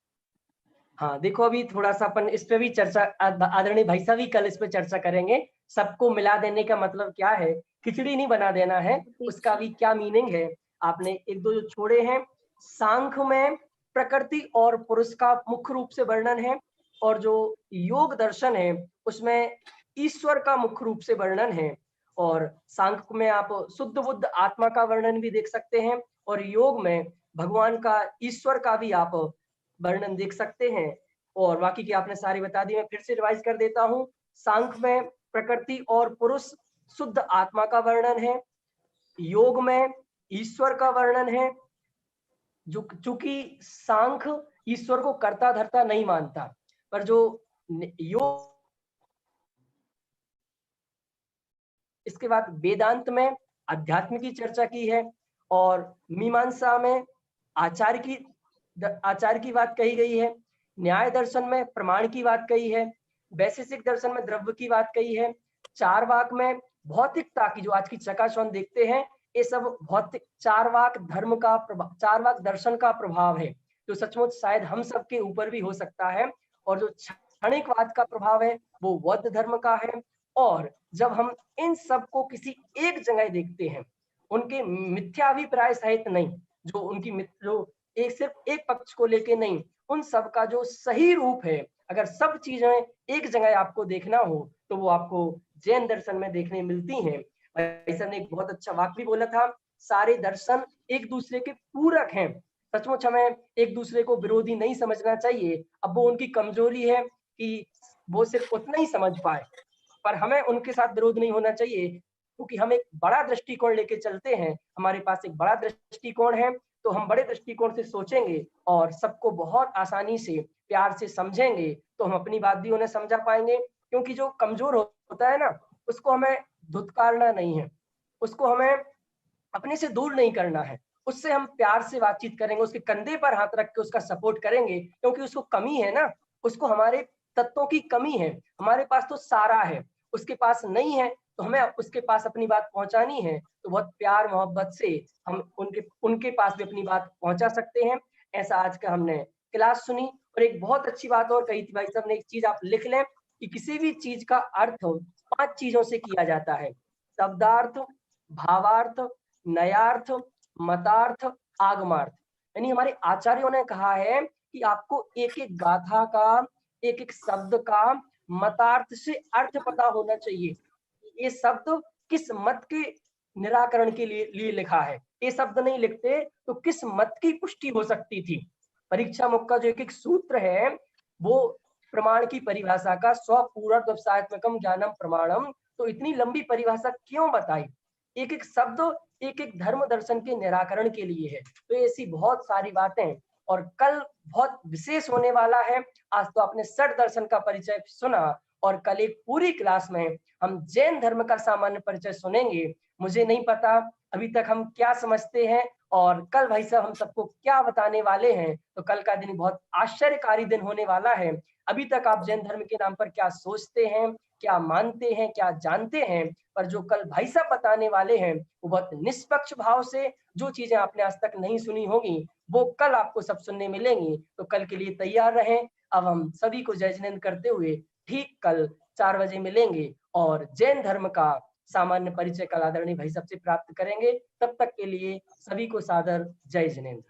हाँ देखो अभी थोड़ा सा अपन इस पे भी चर्चा, आदरणीय भाई साहब भी कल इस पे चर्चा करेंगे। सबको मिला देने का मतलब क्या है, खिचड़ी नहीं बना देना है, उसका भी क्या मीनिंग है। आपने 1-2 जो छोड़े हैं, सांख्य में प्रकृति और पुरुष का मुख्य रूप से वर्णन है, और जो योग दर्शन है उसमें ईश्वर का मुख्य रूप से वर्णन है। और सांख्य में आप शुद्ध बुद्ध आत्मा का वर्णन भी देख सकते हैं, और योग में भगवान का, ईश्वर का भी आप वर्णन देख सकते हैं। और बाकी की आपने सारी बता दी, मैं फिर से रिवाइज कर देता हूँ। सांख्य में प्रकृति और पुरुष शुद्ध आत्मा का वर्णन है, योग में ईश्वर का वर्णन है। जो चूंकि सांख्य ईश्वर को कर्ता धर्ता नहीं मानता, पर जो योग, इसके बाद वेदांत में अध्यात्म की चर्चा की है, और मीमांसा में आचार की बात कही गई है, न्याय दर्शन में प्रमाण की बात कही है, वैशेषिक दर्शन में द्रव्य की बात कही है, चार्वाक में भौतिकता की, जो आज की चकाचौंध देखते हैं, ये सब भौतिक चार्वाक धर्म का प्रभाव, चार्वाक दर्शन का प्रभाव है, जो सचमुच शायद हम सबके ऊपर भी हो सकता है। और जो क्षणिकवाद का प्रभाव है वो बौद्ध धर्म का है। और जब हम इन सब को किसी एक जगह देखते हैं, उनके मिथ्याभिप्राय सहित नहीं, जो उनकी जो एक सिर्फ एक पक्ष को लेके नहीं, उन सब का जो सही रूप है, अगर सब चीजें एक जगह आपको देखना हो तो वो आपको जैन दर्शन में देखने मिलती हैं। भाई ने एक बहुत अच्छा वाक्य भी बोला था, सारे दर्शन एक दूसरे के पूरक हैं। सचमुच हमें एक दूसरे को विरोधी नहीं समझना चाहिए। अब वो उनकी कमजोरी है कि वो सिर्फ उतना ही समझ पाए, पर हमें उनके साथ विरोध नहीं होना चाहिए, क्योंकि हम एक बड़ा दृष्टिकोण लेके चलते हैं। हमारे पास एक बड़ा दृष्टिकोण है, तो हम बड़े दृष्टिकोण से सोचेंगे और सबको बहुत आसानी से प्यार से समझेंगे, तो हम अपनी बात भी उन्हें समझा पाएंगे। क्योंकि जो कमजोर होता है ना, उसको हमें धुतकारना नहीं है, उसको हमें अपने से दूर नहीं करना है, उससे हम प्यार से बातचीत करेंगे, उसके कंधे पर हाथ रख के उसका सपोर्ट करेंगे, क्योंकि उसको कमी है ना, उसको हमारे तत्वों की कमी है। हमारे पास तो सारा है, उसके पास नहीं है, तो हमें उसके पास अपनी बात पहुंचानी है, तो बहुत प्यार मोहब्बत से हम उनके पास भी अपनी बात पहुंचा सकते हैं। ऐसा आज का हमने क्लास सुनी। और एक बहुत अच्छी बात और कही थी भाई साहब ने, एक चीज आप लिख लें कि किसी भी चीज का अर्थ 5 चीजों से किया जाता है: शब्दार्थ, भावार्थ, नयार्थ, मतार्थ, आगमार्थ। यानी हमारे आचार्यों ने कहा है कि आपको एक एक गाथा का, एक एक शब्द का मतार्थ से अर्थ पता होना चाहिए। ये शब्द किस मत के निराकरण के लिए लिखा है, ये शब्द नहीं लिखते तो किस मत की पुष्टि हो सकती थी। परीक्षा मुख का जो एक एक सूत्र है, वो प्रमाण की परिभाषा का स्वपूर्व व्यवसायत्मकम ज्ञानम प्रमाणम, तो इतनी लंबी परिभाषा क्यों बताई? एक एक शब्द एक एक धर्म दर्शन के निराकरण के लिए है। तो ऐसी बहुत सारी बातें, और कल बहुत विशेष होने वाला है। आज तो आपने षट दर्शन का परिचय सुना, और कल एक पूरी क्लास में हम जैन धर्म का सामान्य परिचय सुनेंगे। मुझे नहीं पता अभी तक हम क्या समझते हैं, और कल भाई साहब हम सबको क्या बताने वाले हैं। तो कल का दिन बहुत आश्चर्यकारी दिन होने वाला है। अभी तक आप जैन धर्म के नाम पर क्या सोचते हैं, क्या मानते हैं, क्या जानते हैं, पर जो कल भाई साहब बताने वाले हैं वो बहुत निष्पक्ष भाव से, जो चीजें आपने आज तक नहीं सुनी होगी वो कल आपको सब सुनने मिलेंगी। तो कल के लिए तैयार रहें। अब हम सभी को जय जिनेंद्र करते हुए ठीक कल 4 बजे मिलेंगे और जैन धर्म का सामान्य परिचय कल आदरणीय भाई साहब से प्राप्त करेंगे। तब तक के लिए सभी को सादर जय जिनेंद्र।